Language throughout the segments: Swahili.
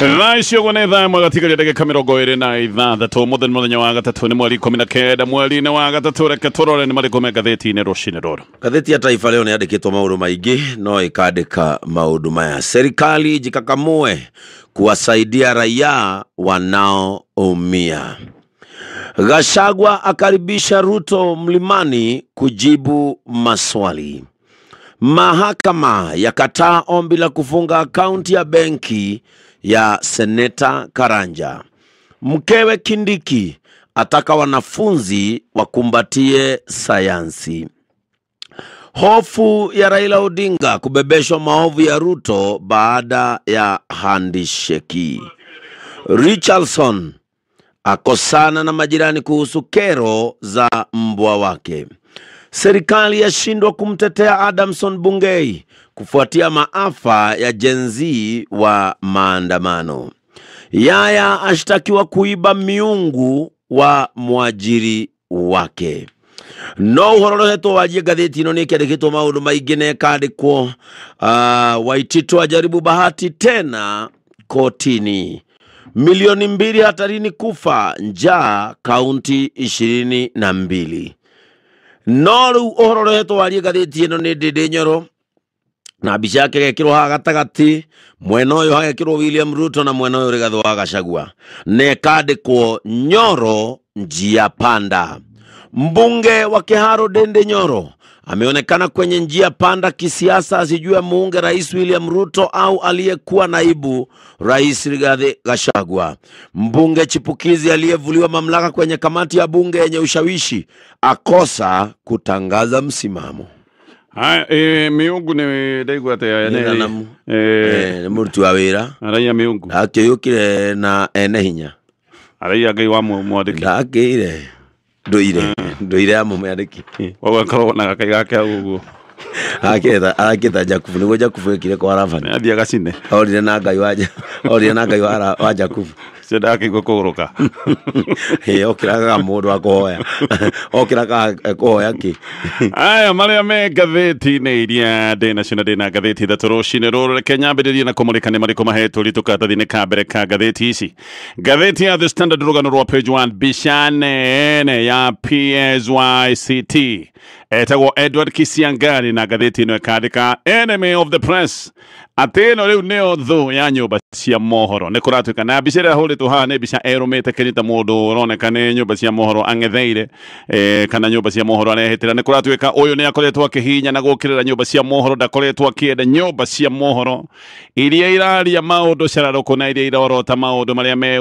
Raisi ogone mwagatika jadege kamirogo ere na ithathatũ mũthenya wa gatatũ nĩ mweri 19 mweri-inĩ wa gatatũ reke tũrore nĩ marĩkũ me ngathĩti-inĩ rũcinĩ rũrũ. Gatheti ya Taifa leo nĩyandĩkĩtwo maũndũ maingĩ no ĩkandĩka maũndũ maya. Serikali jikakamue kuwasaidia raia wanaoumia. Gachagua akaribisha Ruto mlimani kujibu maswali. Mahakama yakataa ombi la kufunga akaunti ya benki ya Seneta Karanja. Mkewe Kindiki ataka wanafunzi wakumbatie sayansi. Hofu ya Raila Odinga kubebeshwa maovu ya Ruto baada ya handisheki. Richardson akosana na majirani kuhusu kero za mbwa wake. Serikali yashindwa kumtetea Adamson Bungei kufuatia maafa ya Gen Z wa maandamano. Yaya ashtakiwa kuiba miungu wa mwajiri wake. No uhororohetwo wajie gatheti ino ni kiandikitwo maundu maingi ne kandikwo Waitito ajaribu bahati tena kotini. Milioni 2 hatarini kufa njaa kaunti 22. Noru uhororohetwo wajie gatheti ino ni Ndindi Nyoro na mbica yake gekirwo ha gatagati, mwena uyu hagekirwo William Ruto na mwena uyu Rigathi wa Gachagua. Ne kandikwo Nyoro njia panda. Mbunge wa Kiharo Ndindi Nyoro ameonekana kwenye njia panda kisiasa, asijue muunge Rais William Ruto au aliyekuwa naibu Rais Rigathi Gachagua. Mbunge chipukizi aliyevuliwa mamlaka kwenye kamati ya bunge yenye ushawishi akosa kutangaza msimamo. Miungu ni ndaigua ate ni muruti wa wira araia miungu akiyukire na ene hinya araia ngai wa mwandiki ndakire ndoire ya mwandiki wagakoro na gakai gake uguo akita Jakubu niguo Jakubu ekire kwa Ravani athia gacine orire na ngai wa Jakubu senda kigukuruka okiraga mundu akohoya okiraga kohoya ki aya maria me gatheti-inĩ iria ndĩna gatheti ithatũ rũcinĩ rũrũ. Reke nyambĩrĩrie na kũmũrĩka nĩ marĩkũ mahetwo rĩtũkatathi-inĩ ka mbere ka gatheti ici. Gatheti ya The Standard rũgano rwa page 1 mbica nene ya PSYCT etagwo Edward Kisiangari na gatheti ĩno ĩkandĩka enemy of the press ateno riu neo thu ya nyumba cia mohoro ne kuratuika na mbica ĩrĩa hũrĩtwo haha nĩ mbica erũmĩte kĩrĩta mũndũ ũroneka nĩ nyumba cia mohoro ang'etheire kana nyumba cia mohoro arehĩtĩra. Nĩ kuratuika ũyũ nĩ akoretwo akĩhinya na gũkĩrĩra nyumba cia mohoro, ndakoretwo akĩenda nyumba cia mohoro iria iraria maũndũ cararũkũ na iria irorota maũndũ marĩa me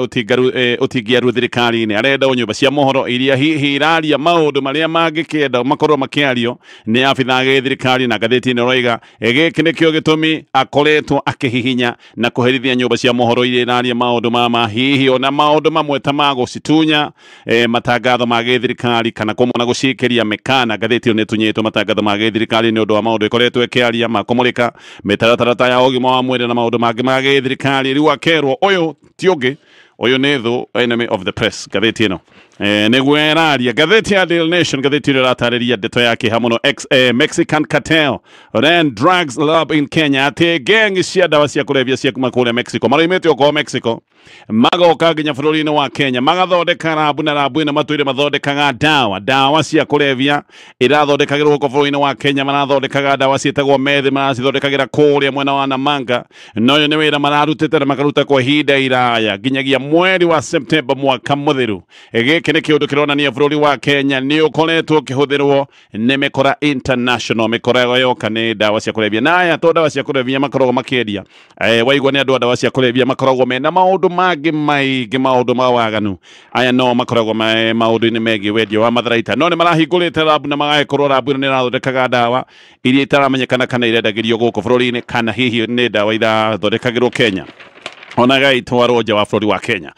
ũtingiaru thirikari-inĩ. Arenda nyumba cia mohoro iria hihi iraria maũndũ marĩa mangĩkĩenda makorwo makĩario nĩ abitha gĩthirikari. Na gatheti-inĩ roiga gĩkĩ nĩkĩo gĩtũmi akoretwo akĩhihinya na kũherithia nyumba cia mohoro iria iraria maũndũ mama hihi ona maũndũ mamwe ta ma gũcitunya matangatho ma gĩthirikari kana kũmona gũcikeria mekana. Gatheti ĩyo nĩ tunyĩtwo matangatho ma gĩthirikari nĩ ũndũ wa maũndũ ĩkoretwo ĩkĩaria ma kũmũrĩka mĩtaratara ya ũgima wa mwĩrĩ na maũndũ mangĩ ma gĩthirikari. Rĩu akerwo ũyũ ti ũngĩ, ũyũ nĩ thũ, enemy of the press. Gatheti ĩno nĩguo eraria. Gatheti ya Daily Nation, gatheti ĩrĩa ĩratarĩria ndeto ya kĩeha mũno. Mexican cartel ran drugs lab in Kenya. Atĩ gengi cia ndawa cia kũrebia cia kuma kũrĩa Mexico maroimĩte o Mexico magoka nginya bũrũri-inĩ wa Kenya magathondeka rabu, na rabu ĩno matũire mathondekaga ndawa cia kũrebia irathondekagĩrwo gũkũ bũrũri-inĩ wa Kenya. Marathondekaga ndawa ciĩtagwo methi, maracithondekagĩra kũrĩa mwena wa Namanga. No ũyũ nĩ wĩra mararutĩte na makaruta kwa ihinda iraya nginyagia mweri wa September mwaka mũthiru. Gĩkĩ nĩ kĩũndũ kĩronania bũrũri wa Kenya nĩ ũkoretwo ũkĩhũthĩrwo nĩ mĩkora international, mĩkora yoka nĩ ndawa cia kũrebia. Na aya to ndawa cia kũrebia makoragwo makĩendia waigua nĩ andũ a ndawa cia kũrebia makoragwo mena maũndũ mangĩ maingĩ, maũndũ ma waganu. Aya no makoragwo maũndũ-inĩ megiĩ wendia wa matharaita, no nĩ marahingũrĩte rabu na magagĩkorwo rabu ĩno nĩ ĩrathondekaga ndawa iria itaramenyekana kana irendagĩrio gũkũ bũrũri-inĩ kana hihi nĩ ndawa irathondekagĩrwo Kenya ona gaitwarwo nja wa bũrũri wa Kenya.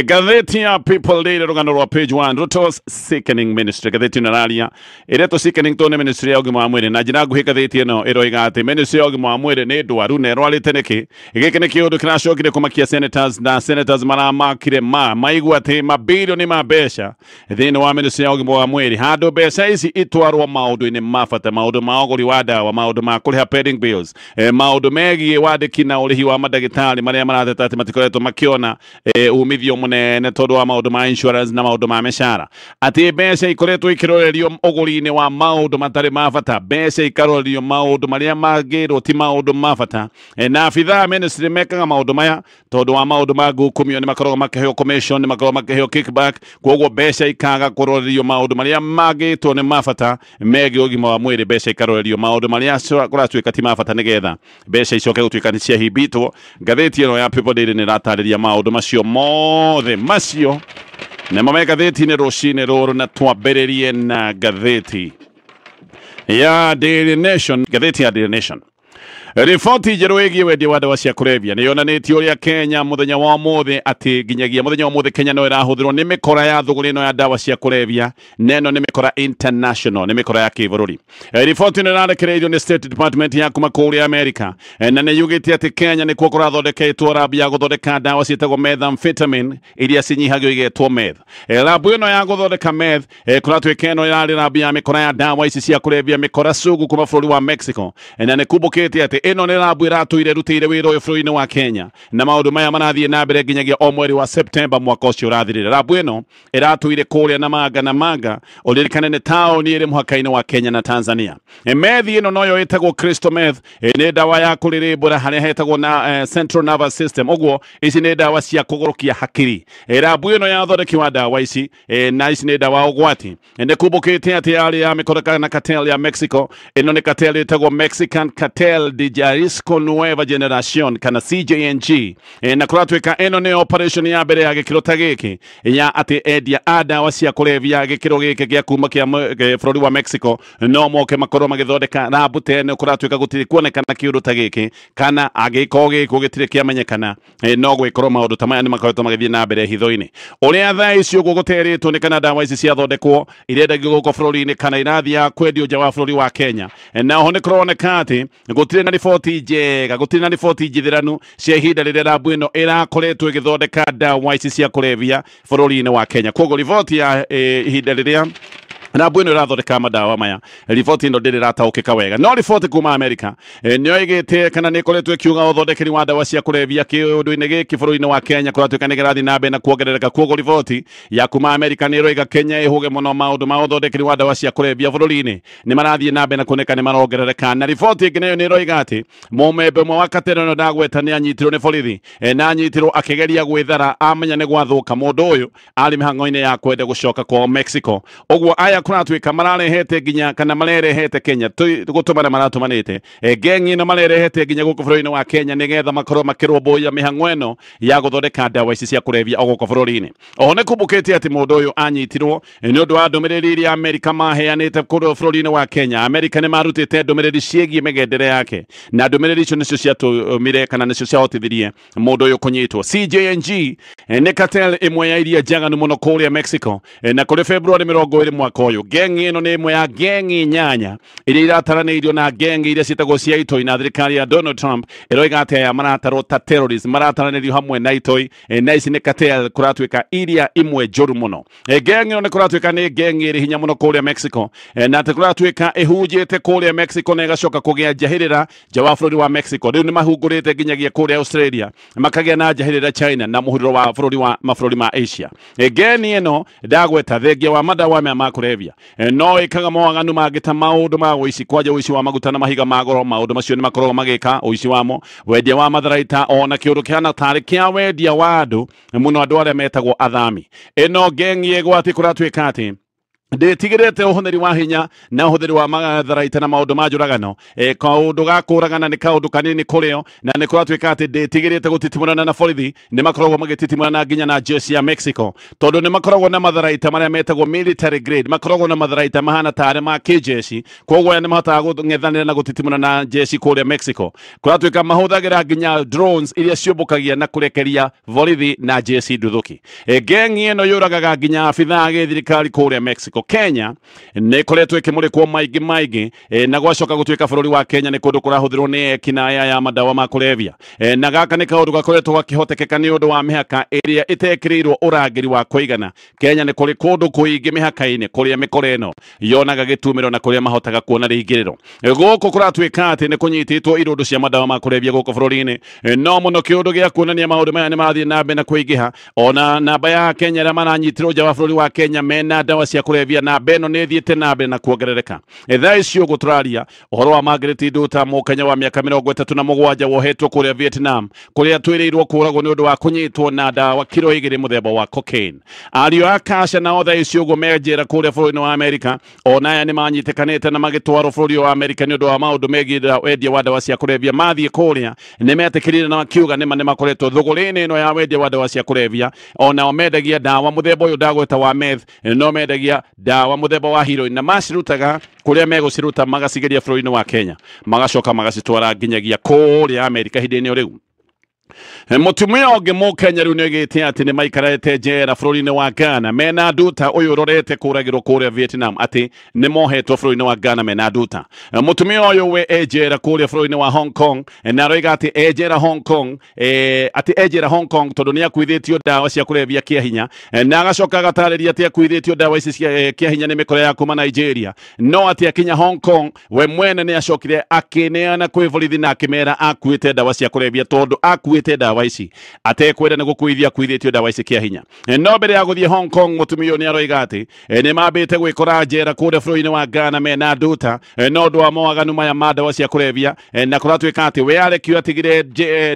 Gatheti ya People Daily rũgano rwa page 1 Ruto's sickening ministry. Gatheti ĩno ĩraria ĩretwo sickening to nĩ ministry ya ũgima wa mwĩrĩ. Na njĩra nguhĩ gatheti ĩno ĩroiga atĩ ministry ya ũgima wa mwĩrĩ nĩ ndwaru na ĩrwarĩte nĩkĩ. Gĩkĩ nĩ kĩũndũ kĩracokire kũmakia senators na senators maramakire maigua atĩ mabilioni ma mbeca thĩinĩ wa ministry ya ũgima wa mwĩrĩ, handũ mbeca ici itwarwo maũndũ-inĩ ma bata, maũndũ ma ũgũri wa ndawa, maũndũ ma kũrĩha pending bills, maũndũ megiĩ wandĩki na ũrĩhi wa mandagĩtarĩ marĩa marate mateta ati matikoretwo makiona umithio munene tondu wa maundu ma insurance na maundu ma meshara ati mbeca ikoretwo ikirorerio uguri-ini wa maundu matari ma bata mbeca ikarorerio maundu maria magirwo ti maundu ma bata na abithaa ministry mekaga maundu maya tondu wa maundu ma ngukumio ni makoragwo makiheo commission ni makoragwo makiheo kickback koguo mbeca ikaga kurorerio maundu maria magitwo ni ma bata megie ugima wa mwiri mbeca ikarorerio maundu maria kuratuika ti ma bata nigetha mbeca icoke gutuika ni ciahibitwo ngatheti ino ya People Daily ni ratariria maundu macio mothe macio na mame gatheti ni rucini ruru na twambiririe na gatheti ya Daily Nation. Gatheti ya Daily Nation riboti njeru igie wendia wa ndawa cia kulevya ni yonanĩtie ũrĩa Kenya muthenya wa ũmũthĩ ati nginyagia muthenya wa ũmũthĩ Kenya no ĩrahũthĩrwo nĩ mĩkora ya thũgũrĩ ĩno ya ndawa cia kulevya neno nĩ mĩkora international nĩ mĩkora ya kĩbũrũri. Riboti ĩno ĩrarekereirio nĩ State Department ya kuma kũrĩa America na nĩ yugĩte atĩ Kenya nĩ kuo kũrathondeketwo rabu ya gũthondeka ndawa ciĩtagwo methamphetamine iria cinyihagio igetwo meth. Rabu ĩno ya gũthondeka meth kũratuĩka ĩno ĩrarĩ rabu ya mĩkora ya ndawa ici cia kulevya mĩkora sugu kuma bũrũri wa Mexico na nĩ kumbũkĩte atĩ ino ni rabu iratũire rutĩire wĩra ũyũ bũrũri-inĩ wa Kenya na maũndũ maya marathiĩ na mbere nginyagia o mweri wa September mwaka ũcio ũrathirĩra. Rabu ĩno iratũire kũrĩa na manga ũririkane nĩ taũni ĩrĩ mũhaka-inĩ wa Kenya na Tanzania. Methi ĩno noyo ĩtagwo crystal meth nĩ ndawa ya kũrĩrĩmbũra harĩa hetagwo na central nervous system ũguo ici nĩ ndawa cia kũgũrũkia hakiri. Rabu ĩno ya thondeki wa ndawa ici na ici nĩ ndawa ũgwati nĩ kumbũkĩte atĩ yarĩ ya mĩkora na cartel ya Mexico. Ĩno nĩ cartel ĩtagwo Mexican Cartel de Jalisco Nueva Generación kana CJNG na kuratuika ĩno nĩ operation ya mbere ya gĩkĩro ta gĩkĩ ya atĩ endia a ndawa cia kulevya gĩkĩro gĩkĩ gĩa kuma kĩa bũrũri wa Mexico no moke makorwo magĩthondeka rabu ta ĩno kuratuika gũtirĩ kuonekana kĩũndũ ta gĩkĩ kana agĩko gĩkũ gĩtirĩ kĩamenyekana no gwĩkorwo maũndũ ta maya nĩ makoretwo magĩthiĩ na mbere hitho-inĩ ũrĩa thaa icio gũgũteretwo nĩ kana ndawa ici ciathondekwo irendagio gũkũ bũrũri-inĩ kana irathiĩ kwendio nja wa bũrũri wa Kenya na ho nĩ kũroneka atĩ gũtirĩ na riboti njega gũtirĩ na riboti njithiranu cia ihinda rĩrĩa rabu ĩno ĩrakoretwo ĩgĩthondeka ndawa ici cia kulevya bũrũri-inĩ wa Kenya. Koguo riboti ya ihinda rĩrĩa rabu ĩno ĩrathondeka madawa maya riboti ĩno ndĩrĩ rataũkĩka wega no riboti kuma America nĩyo ĩgĩte kana nĩ ĩkoretwo ĩkiuga ũthondekeri wa ndawa cia kulevya kĩũndũ-inĩ gĩkĩ bũrũri-inĩ wa Kenya kũratuĩka nĩ kĩrathiĩ na mbere na kuongerereka. Koguo riboti ya kuma America nĩ ĩroiga Kenya ĩhũge mũno maũndũ ma ũthondekeri wa ndawa cia kulevya bũrũri-inĩ nĩ marathiĩ na mbere na kuoneka nĩ marongerereka. Na riboti ĩngĩ nayo nĩ ĩroiga atĩ mũmembe ũmwe wa cartel ĩno ndagweta nĩ anyitirwo nĩ borithi na anyitirwo akĩgeria gwĩthara amenya nĩ gwathũka. Mũndũ ũyũ arĩ mĩhang'o-inĩ ya kwenda gũcoka kwao Mexico. Ũguo aya kuratuĩka mararehete nginya kana marerehete Kenya gũtũmana maratũmanĩte gengi ĩno marerehete nginya gũkũ bũrũri-inĩ wa Kenya nĩgetha makorwo makĩrũmbũiya mĩhang'o ĩno ya gũthondeka ndawa ici cia kulevya o gũkũ bũrũri-inĩ. Oho nĩ kumbũkĩte atĩ mũndũ ũyũ anyitirwo nĩ ũndũ wa ndũmĩrĩri iria Amerika maheanĩte kũrĩa bũrũri-inĩ wa Kenya. Amerika nĩ marutĩte ndũmĩrĩri ciĩgiĩ mĩgendere yake na ndũmĩrĩri icio nĩcio ciatũmire kana nĩcio ciahotithirie mũndũ ũyũ kũnyitwo. CJNG nĩ cartel ĩmwe ya iria njaganu mũno kũrĩa Mexico na kũrĩ February 20 mwaka ũyũ gengi ĩno nĩ ĩmwe ya gengi inyanya iria irataranĩirio na gengi iria ciĩtagwo cia itoi na thirikari ya Donald Trump ĩroiga atĩ aya maratarwo ta terrorist marataranĩrio hamwe na itoi na ici nĩ cartel kũratuĩka iria imwe njũru mũno. Gengi ĩno nĩ kũratuĩka nĩ gengi ĩrĩ hinya mũno kũrĩa Mexico na atĩ kũratuĩka ĩhunjĩte kũrĩa Mexico na ĩgacoka kũgĩa njahĩrĩra nja wa bũrũri wa Mexico. Rĩu nĩ mahungũrĩte nginyagia kũrĩa Australia makagĩa na njahĩrĩra China na mũhuro wa mabũrũri ma Asia. Geni ĩno ndagweta thengia wa madawa maya ma kulevya no ĩkaga mawaganu mangĩ ta maũndũ ma ũici kwanja ũici wa maguta na mahiga ma goro. Maũndũ macio nĩ makoragwo magĩka ũici wamo wendia wa matharaita ona kĩũndũ kĩhana tarĩ kĩa wendia wa andũ mũno andũ arĩa metagwo athami. Ĩno gengi ĩgwati kũratuĩka atĩ ndĩtigĩrĩte ũhũthĩri wa hinya na ũhũthĩri wa matharaita na maũndũ ma njũragano kaũndũ ga kũragana nĩ kaũndũ kanini kũrĩo na nĩ kũratuĩka atĩ ndĩtigĩrĩte gũtitimũrana na borithi nĩ makoragwo magĩtitimũrana nginya na jeshi ya Mexico tondũ nĩ makoragwo na matharaita marĩa metagwo military grade makoragwo na matharaita mahana tarĩ ma kĩjeshi. Koguo nĩ mahotaga gũng'ethanĩra na gũtitimũrana na jeshi kũrĩa Mexico. Kũratuĩka mahũthagĩra nginya drones iria ciũmbũkagia na kũrekeria borithi na jeshi nduthũki. Gengi ĩno yũragaga nginya abithaa gĩthirikari kũrĩa Mexico. Mexico. Kenya nä koretwo ä kä må rä kwo maingä na gwacoka gå tuä ka bå rå ri wa Kenya nä kå ndå kå rahå thä rwo nä kinaya ya madawa ma kå revia na gaka nä kaå ndå gakoretwo gakä hotekeka nä å ndå wa mä haka ä rä a ä tekä rä irwo å rangä ri wa kåigana. Kenya nä kå rä kå ndå kå ingä mä haka-inä kå rä a mä kora ä no yonaga gä tumä ro na kå rä a mahotaga kuona rä ingä rä ro gå kå kå ratuä ka atä nä kå nyitä two irå ndå cia madawa ma kå revia gå kå bå rå ri-inä no må no kä å ndå gä a kuonania maå ndå maya nä mathiä na mbere na kå ingä ha ona namba ya Kenya arĩa maranyitä rwo nja wa bå rå ri wa Kenya mena ndawa cia kå revia namba ä no nä thiä te na mbere na kuongerereka. Thaa icio gå tå raria å horo wa Margaret Nduta må Kenya wa mä aka 37 wohetwo kå rä a Vietnam kå rä a twä rä irwo kå ragwo nä å ndå wa kå nyitwo na ndawa kiro 2 må themba wa cocaine. Ariå a Kasha nao thaa icio gå menjera kå rä a bå rå ri-inä wa Amerika ona aya nä manyitä kanä te na magä twarwo bå rå ri wa Amerika nä å ndå wa maå ndå megiä wendia wa ndawa cia kå revia mathiä kå rä a nä metä kä rire na makiuga nä ma nä makoretwo thå gå rä-inä ä no ya wendia wa ndawa cia kå revia ona mendagia ndawa må themba å yå ndagweta wa meth no mendagia ndawa må themba wa heroin na macirutaga kå rä a megå ciruta magacigeria bå rå ri-inä wa Kenya magacoka magacitwara nginyagia kå rä a Amerika hindä-inä o rä u. Mutumia ũngĩ Mũkenya rĩu nĩoigĩte atĩ nĩ maikarĩte njera bũrũri-inĩ wa Ghana mena Nduta ũyũ ũrorete kũragĩrwo kũrĩa Vietnam atĩ nĩ mohetwo bũrũri-inĩ wa Ghana mena Nduta. Mutumia ũyũ we enjera kũrĩa bũrũri-inĩ wa Hong Kong na aroiga atĩ enjera Hong Kong atĩ enjera Hong Kong tondũ nĩ akuithĩtio ndawa cia kũrebia kĩa hinya na agacoka agatarĩria atĩ akuithĩtio ndawa ici cia kĩa hinya nĩ mĩkora ya kuma Nigeria no atĩ akinya Hong Kong we mwene nĩ acokire akĩneana kwĩ borithi na akĩmera akuĩte ndawa cia kũrebia tondũ akuĩte ndawa ici atekwenda nä gå kuithia kuithĩtio ndawa ici kä hinya no mbere ya gå thiä Hong Kong mutumia nä aroiga atä nä mambĩte gwä kora njera kå rä a bå rå-inä wa Ghana mena Nduta no ndå wa mawaganu maya ma ndawa cia kå rebia na kå ratuä ka atä we arekio atigire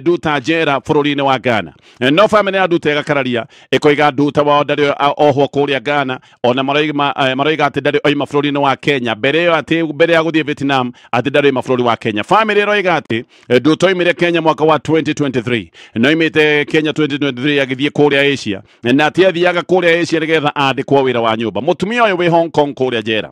Nduta njera bå rå-inä wa Ghana no bamĩrĩ ya Nduta ĩgakararia ĩkoiga Nduta wao ndarĩ ohwo kå rä a Ghana ona maroiga atä ndarĩ oima bå rå-inĩ wa Kenya mbere ĩyo atä mbere ya gå thiä Vietnam atä ndarĩ oima bå rå ri wa Kenya. Bamĩrĩ ĩroiga atä Nduta oimire Kenya mwaka wa 2023 no imite Kenya 2023 agithie kuria Asia na atia thiaga kuria Asia nigetha andikwo wira wa nyumba. Mutumia uyu wi Hong Kong kuria njera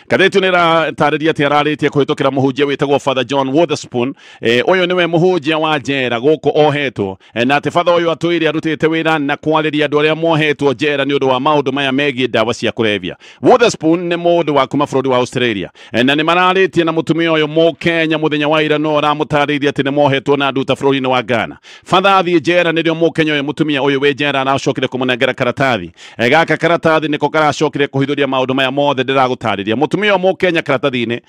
Gatheti nä ratarä atä ararä tie kå hä tå kä ra må hunjia wä tagwo Father John Witherspoon å yå nä we må hunjia wa njera gå kå ohetwo na atä batha å yå atå ä rä arutä te wä ra na kwarä ria andå arä a mohetwo njera nä å ndå wa maå ndå maya megiä ndawa cia kå revia. Witherspoon nä må ndå wa kuma bå rå ri wa Australia na nä mararä tie na må tumia å yå må Kenya må thenya wa ira no aramå tarä ria atä nä mohetwo na Nduta bå rå ri-inä wa Ghana. Batha athiä njera nä rä o må Kenya å yå må tumia å yå wä njera aracokire kå må nengera karatathi gaka karatathi nä ko karacokire kå hithå ria maå ndå maya mothe ndä ragå tarä ria. Mutumia må Kenya karatathi-inä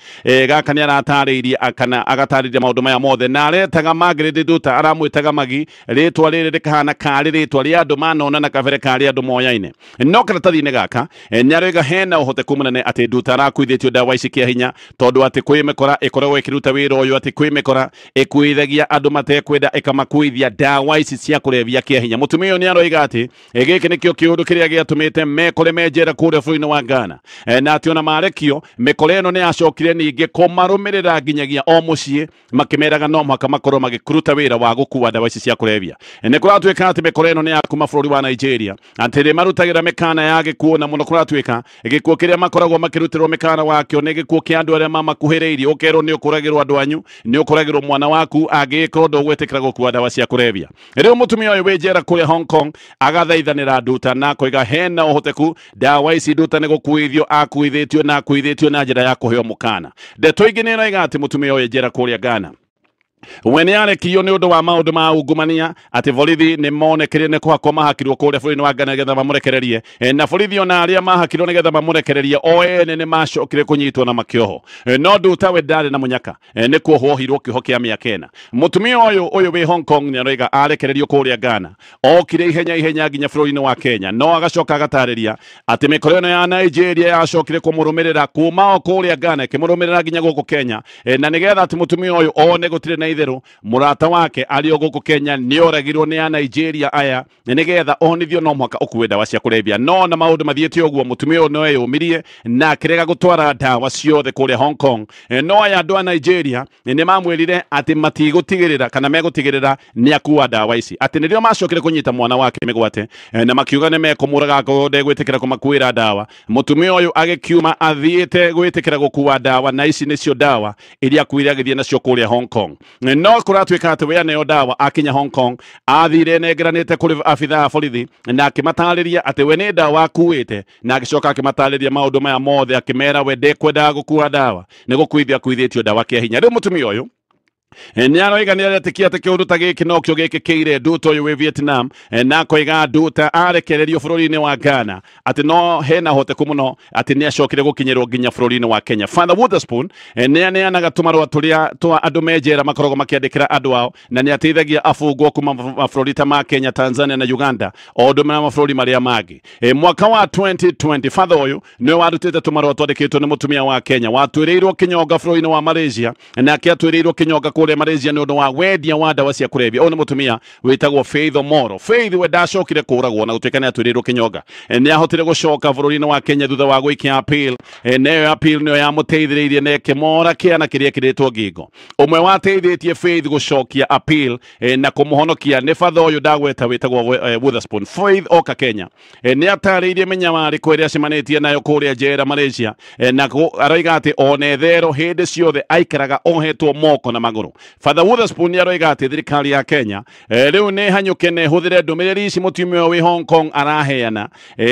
gaka nä aratarĩirie kana agatarĩria maũndũ maya mothe na aretaga Margaret Nduta aramwĩtaga Magi rĩtwa rĩrĩ rĩkahana karĩ rĩtwa rĩa andũ manonana kabere karĩ andũ moyaine no karatathi-inĩ gaka nĩ aroiga hena ũhoteku mũnene atĩ Nduta arakuithĩtio ndawa ici kĩa hinya tondũ atĩ kwĩ mĩkora ĩkoragwo ĩkĩruta wĩra ũyũ atĩ kwĩ mĩkora ĩkuithagia andũ matekwenda ĩkamakuithia ndawa ici cia kũrebia kĩa hinya. Mutumia ũyũ nĩ aroiga atĩ gĩkĩ nĩkĩo kĩũndũ kĩrĩa gĩatũmĩte mekore menjera kũrĩa bũrũri-inĩ wa Ghana na atĩ ona marekio mĩkora ĩno nĩ yacokire ningĩ kũmarũmĩrĩra nginyagia o mũciĩ makĩmeraga no mũhaka makorwo magĩkũruta wĩra wa gũkua ndawa ici cia kũrebia. Nĩ kũratuĩka atĩ mĩkora ĩno nĩ ya kuma bũrũri wa Nigeria atĩ nĩ marutagĩra mĩkana ya gĩkuũ na mũno kũratuĩka gĩkuũ kĩrĩa makoragwo makĩrutĩrwo mĩkana wakĩo nĩ gĩkuũ kĩa andũ arĩa mamakuhĩrĩirie ũkerwo nĩ ũkũragĩrwo andũ anyu nĩ ũkũragĩrwo mwana waku angĩgĩkorwo ndũgwĩtĩkĩra gũkua ndawa cia kũrebia. Rĩu mũtumia ũyũ wĩ njera kũrĩa Hong Kong agathaithanĩra Nduta na akoiga hena ũhoteku ndawa ici Nduta nĩ gũkuithio akuithĩtio na akuithĩtio na njĩra ya kũheo mũkana. Ndeto ingĩ nĩ ĩroiga atĩ mũtumia ũyũ njera kũrĩa Ghana we nĩ arekio nĩ ũndũ wa maũndũ ma ungumania atĩ borithi nĩ monekire nĩ kũhakwo mahakirwo kũrĩa bũrũri-inĩ wa Ghana nĩgetha mamũrekererie na borithi ona arĩa mahakirwo nĩgetha mamũrekererie o ene nĩ macokire kũnyitwo na makĩoho no Nduta we ndarĩ na mũnyaka nĩ kuohwohirwo kĩoho kĩa mĩaka ĩna. Mũtumia ũyũ wĩ Hong Kong nĩ aroiga arekererio kũrĩa Ghana okire ihenya nginya bũrũri-inĩ wa Kenya no agacoka agatarĩria atĩ mĩkora ĩno ya Nigeria yacokire kũmũrũmĩrĩra kuma o kũrĩa Ghana ĩkĩmũrũmĩrĩra nginya gũkũ Kenya na nĩgetha atĩ mũtumia ũyũ one gũtirĩ na itherũ murata wake arĩ o gũkũ Kenya nĩ oragirwo nĩ a Nigeria aya nĩgetha onithio no mũhaka ũkue ndawa cia kũrebia no na maũndũ mathiĩte ũguo mũtumia ũyũ no eyũmirie na akĩrega gũtwara ndawa ciothe kũrĩa Hong Kong no aya andũ a Nigeria nĩ mamwĩrire atĩ matigũtigĩrĩra kana megũtigĩrĩra nĩ akua ndawa ici atĩ nĩrĩo macokire kũnyita mwana wake mĩgwate na makiuga nĩ mekũmũraga ngoro ndegwĩtĩkĩra kũmakuĩra ndawa. Mũtumia ũyũ agĩkiuma athiĩte gwĩtĩkĩra gũkua ndawa na ici nĩcio ndawa iria akuire agĩthiĩ nacio kũrĩa Hong Kong no kuratuika ati we ne dawa akinya Hong Kong athire nengeranite kuri afitha a borithi na akimatariria ati we ne dawa akuite na agicoka akimatariria maundu maya mothe akimera we ndekwenda gukua dawa ni gukuithia kuithitio dawa kia hinya riu mutumia uyu ni aroiga ni aretikia ati kiundu ta giki no kio gikikire nduta uyu wi Vietnam na koiga nduta arekererio bururi-ini wa Ghana ati no hena hoteku muno ati ni acokire gukinyirwo nginya bururi-ini wa Kenya. Father Witherspoon ni aneanaga tumarwa turia twa andu menjera makorogo makiandikira andu ao na ni ateithagia afungwo kuma mabũrũri ta ma Kenya, Tanzania na Uganda o ũndũ na mabũrũri maria mangi. Mwaka wa 2020 father uyu ni warutite tumarwa twandikitwo ni mutumia wa Kenya watwirirwo kinyonga bururi-ini wa Malaysia na akiatwirirwo kinyonga kule Malaysia ni undu wa wendia wa dawa cia kurebia. Ona mutumia witagwo Faith Omoro. Faith we ndacokire kuragwo na gutuika ni atwirirwo kinyoga ni ahotire gucoka bururi-ini wa Kenya thutha wa gwikia appeal ne appeal ni ya muteithiririe ne kemora kiana kiria kiritwo ngingo umwe wateithitie Faith gucokia appeal na kumuhonokia ni father uyu ndagweta witagwo Witherspoon. Faith oka Kenya ni atariirie menyamari kwiria cimanitie nayo kuria njera Malaysia na aroiga ati onethero hindi ciothe aikaraga ohetwo moko na maguru. Father Witherspoon ni aroiga ati thirikari ya Kenya riu ni hanyuke ne huthire ndumiriri ici mutumia wi Hong Kong araheana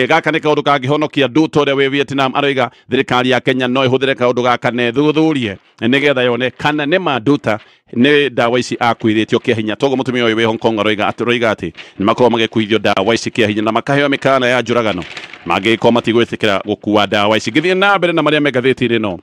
gaka ni kaundu kangihonokia nduta uria wi Vietnam. Aroiga thirikari ya Kenya no ihuthire kaundu gaka ne thuthurie nigetha yone kana ni manduta ni dawa ici akuithitio kia hinya. Togo mutumia uyu wi Hong Kong aroiga ati ni makorwo magikuithio dawa ici kia hinya na makaheo mikana ya njuragano magiko matigwitikira gukua dawa ici. Ngithie na mbere na maria megathiti-ini no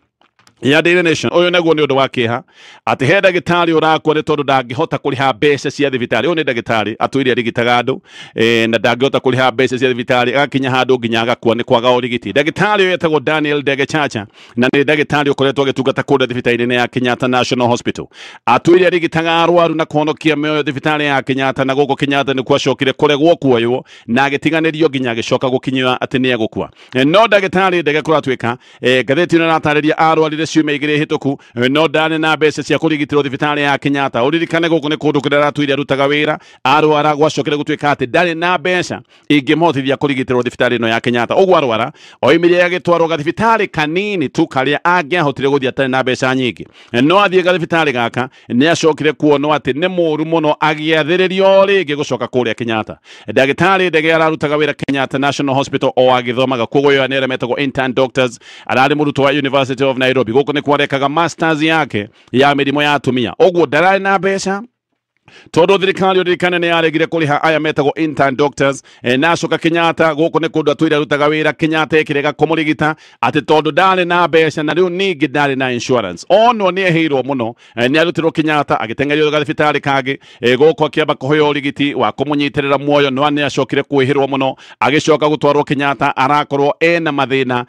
ya Daily Nation uyu naguo ni undu wa kiha ati he ndagitari urakwo ni tondu ndangihota kuriha mbeca cia thibitari. Uyu ni ndagitari atwire arigitaga andu na ndangihota kuriha mbeca cia thibitari agakinya handu nginya agakua ni kwaga urigiti. Ndagitari uyu etagwo Daniel Ndege Chacha na ni ndagitari ukoretwo agitungata kuria thibitari-ini ya Kenyatta National Hospital. Atwire arigitaga arwaru na kuhonokia mioyo thibitari ya Kenyatta na guko Kenyatta ni kwacokire kuregwo kuoywo na agitinganirio nginya agicoka gukinywa ati ni egukua. No ndagitari Ndege kuratwika gatheti ino natariria arwarire ciumia igiri hituku no ndane na mbeca cia kurigitirwo thibitari ya Kenyatta. Uririkane guku ni kundu kuria aratwire arutaga wira arwara gwacokire gutwika ati ndari na mbeca ingimhotithia kurigitirwo thibitari ino ya Kenyatta. Uguo arwara oimirie agitwarwo gathibitari kanini tu karia angiahotire guthii atari na mbeca nyingi no athie gathibitari gaka ni acokire kuonwo ati ni muru muno agiathiririo ringi gucoka kuria Kenyatta. Ndagitari Ndege ararutaga wira Kenyatta National Hospital o agithomaga koguo yo aneremetagwo intern doctors arari murutwo wa University of Nairobi guku ni kwarekaga masters yake ya mirimo ya atumia. Uguo ndarari na mbeca tondu thirikari uririkane ni yaregire kuriha aya metagwo intern doctors na acoka Kenyatta guku ni kundu atwire arutaga wira. Kenyatta ikirega kumurigita ati tondu ndari na mbeca na riu ningi ndari na insurance. Ono ni ehirwo muno ni arutirwo Kenyatta agitengerio gathibitari kangi guku akiamba kuhoya urigiti wa kumunyitirira muoyo no ni acokire kwihirwo muno agicoka gutwarwo Kenyatta arakorwo ena mathina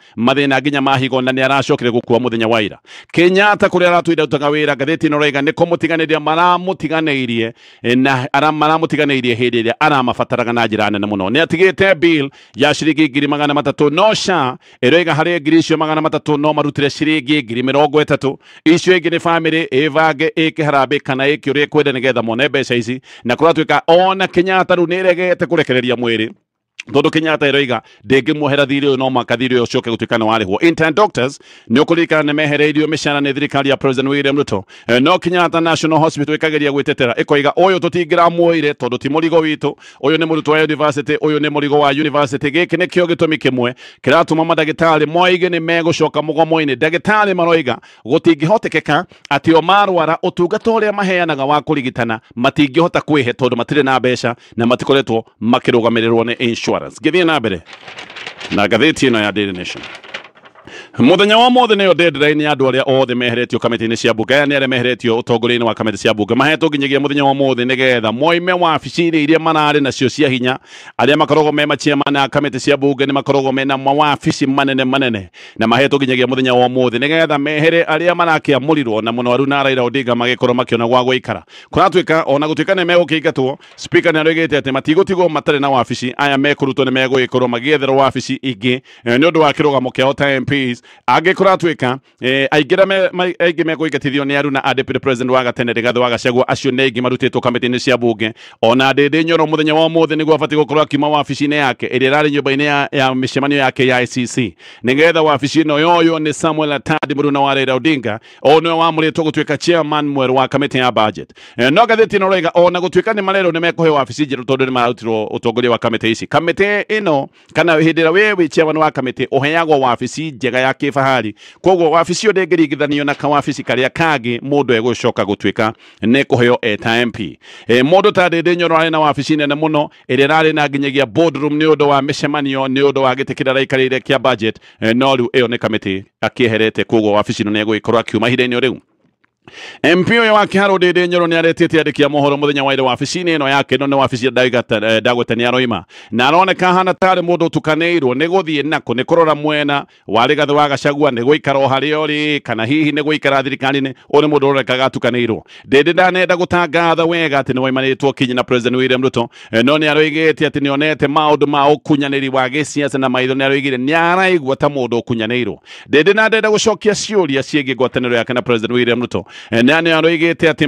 nginya mahigo na ni aracokire gukua muthenya wa ira. Kenyatta kuria aratwire arutaga wira gatheti ino roiga ni kumutiganiria maramutiganeirie na maramutiganeirie hindi iria aramabataraga na njira nene muno. Ni atigite bill ya ciringi 300,000 no SHA iroiga hari ngiri icio 300 no marutire ciringi 30,000 icio ingi ni family ivange ikiharambe kana ikiuria kwenda nigetha mone mbeca ici na kuratwika ona Kenyatta ru ni regete kurekereria mwiri tondu Kenyatta iroiga ndingimwohera thiri uyu no makathiri uyu ucoke gutwika ni warihwo. Intern doctors ni ukurikana ni mehereirio micana ni thirikari ya President William Ruto no Kenyatta National Hospital ikageria gwitetera ikoiga uyu tutingiramwoire tondu ti murigo witu uyu ni murutwo wa university uyu ni murigo wa university giki ni kio gitumi kimwe kiratuma madagitari moige ni megucoka mugomo-ini. Ndagitari maroiga gutingihotekeka ati o marwara utungata uria maheanaga wa kurigitana matingihota kwihe tondu matire na mbeca na matikoretwo makirugamirirwo ni insurance. Ngithie na mbere na gatheti ino ya Daily Nation muthenya wa mothe niyo deadline ya andu aria othe meheretio kamiti-ini cia bunge aya ni aria meheretio utongoria-ini wa kamiti cia bunge mahetwo nginyagia muthenya wa mothe nigetha moime wabici-ini iria marari nacio cia hinya. Aria makoragwo me machairman a kamiti cia bunge ni makoragwo mena mawabici manene na mahetwo nginyagia muthenya wa mothe nigetha mehere aria marakiamurirwo na muno Aruna Raila Odinga magikorwo makiona gwa guikara. Kuratwika ona gutwika ni megukiingatwo speaker ni aroigite ati matigutigwo matari na wabici aya mekurutwo ni megugikorwo magietherwo wabici ingi ni undu wa kirugamo kiao ta MPs angĩkorwo atuĩka aingĩ mekũingatithio nĩ Aruna a deputy president wa gatene Rigathi wa Gachagua acio nĩ aingĩ marutĩtwo kamĩtĩ-inĩ cia bunge ona Ndindi Nyoro mũthenya wa ũmũthĩ nĩguo abatiĩ gũkorwo akiuma wabici-inĩ yake ĩrĩa ĩrarĩ nyũmba-inĩ ya mĩcemanio ya KICC nĩgetha wabici ĩno yoyo nĩ Samuel Atandi mũruna wa Raila Odinga o nĩwe wamũrĩtwo gũtuĩka chairman mwerũ wa kamĩtĩ ya budget no gathĩti ĩno roiga ona gũtuĩka nĩ marerwo nĩ mekũhe wabici njerũ tondũ nĩ marutirwo ũtongoria wa kamĩtĩ ici kamĩtĩ ĩno kana hĩndĩ ĩrĩa wĩ chairman wa kamĩtĩ ũheagwo wabici njega ya kĩfahari koguo wabici ĩyo ndĩngĩringithanio na kawabici karĩa kangĩ mũndũ egũcoka gũtuĩka nĩ kũheo eta MP mũndũ ta Ndindi Nyoro arĩ na wabici nene mũno ĩrĩa ĩrarĩ na nginyagia boardroom nĩ ũndũ wa mĩcemanio nĩ ũndũ wa gĩtĩ kĩrĩa araikarĩire kĩa budget no rĩu ĩyo nĩ kamĩtĩ akĩeherete koguo wabici ĩno nĩ egũgĩkorwo akiuma ihinda-inĩ rĩu MP ũyũ wa Kĩharũ Ndindi Nyoro nĩ aretĩte andĩki a mohoro mũthenya wa ira wabici-inĩ ĩno yake no nĩ wabici Ndagũte nĩ aroima na aroneka hana tarĩ mũndũ ũtukanĩirwo nĩ gũthiĩ nako nĩ kũrora mwena wa Rigathi wa Gachagua nĩ gũikara o harĩa ũrĩ kana hihi nĩ gũikara thirikari-inĩ ũyũ nĩ mũndũ ũronekaga atukanĩirwo Ndindi ndanenda gũtangatha wega atĩ nĩ waimanĩtwo kinyi na President William Ruto no nĩ aroigĩte atĩ nĩ onete maũndũ ma ũkunyanĩri wa gĩsiasa na maitho nĩ aroigire nĩ araigua ta mũndũ ũkunyanĩirwo Ndindi ndenda gũcokia ciũria ciĩgiĩ ngwatanĩro yake na President William Ruto nĩ aroigĩte atĩ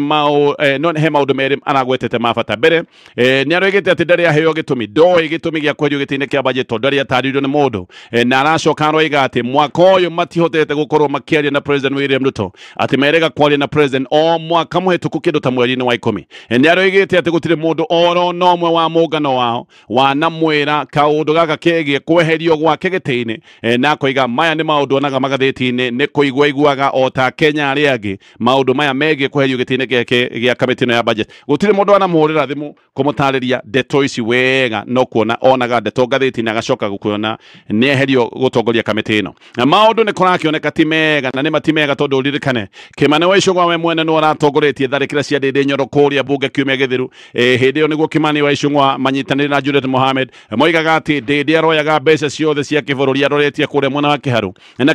no he maũndũ merĩ aragwetete ma bata mbere nĩ aroigĩte atĩ ndarĩ aheo gĩtũmi ndoĩ gĩtũmi gĩa kweherio gĩtĩ-inĩ kĩa budget tondũ ndarĩ atarĩirio nĩ mũndũ na aracoka aroiga atĩ mwaka ũyũ matihotete gũkorwo makĩaria na President William Ruto atĩ merega kwaria na President o mwaka mũhetũku kĩndũ ta mweri-inĩ wa 10 nĩ aroigĩte atĩ gũtirĩ mũndũ oro na ũmwe wa mũngano wao wanamwĩra kaũndũ gaka kegiĩ kweherio gwake gĩtĩ-inĩ na akoiga maya nĩ maũndũ onaga magathĩti-inĩ nĩ kũigua iguaga o ta Kenya arĩa angĩ maũndũ maya megiĩ kweherio gĩtĩ-inĩ gĩa kamĩtĩ ĩno ya budget gũtirĩ mũndũ wanamũhũrĩra thimũ kũmũtarĩria ndeto ici wega no kuona onaga ndeto ngathĩti-inĩ agacoka gũkuona nĩ eherio gũtongoria kamĩtĩ ĩno na maũndũ nĩ kũrakĩoneka ti mega na nĩ mati mega tondũ ũririkane Kimani wa Icũng'wa we mwene nĩ aratongoretie tharĩkĩra cia Ndindi Nyoro kũrĩa bunge kiumia gĩthiru hĩndĩ ĩyo nĩguo Kimani wa Icũng'wa manyitanĩire na Juliet Mohammed moigaga atĩ Ndindi aroyaga mbeca ciothe cia kĩbũrũri aroretie kũrĩa mwena wa Kĩharũ na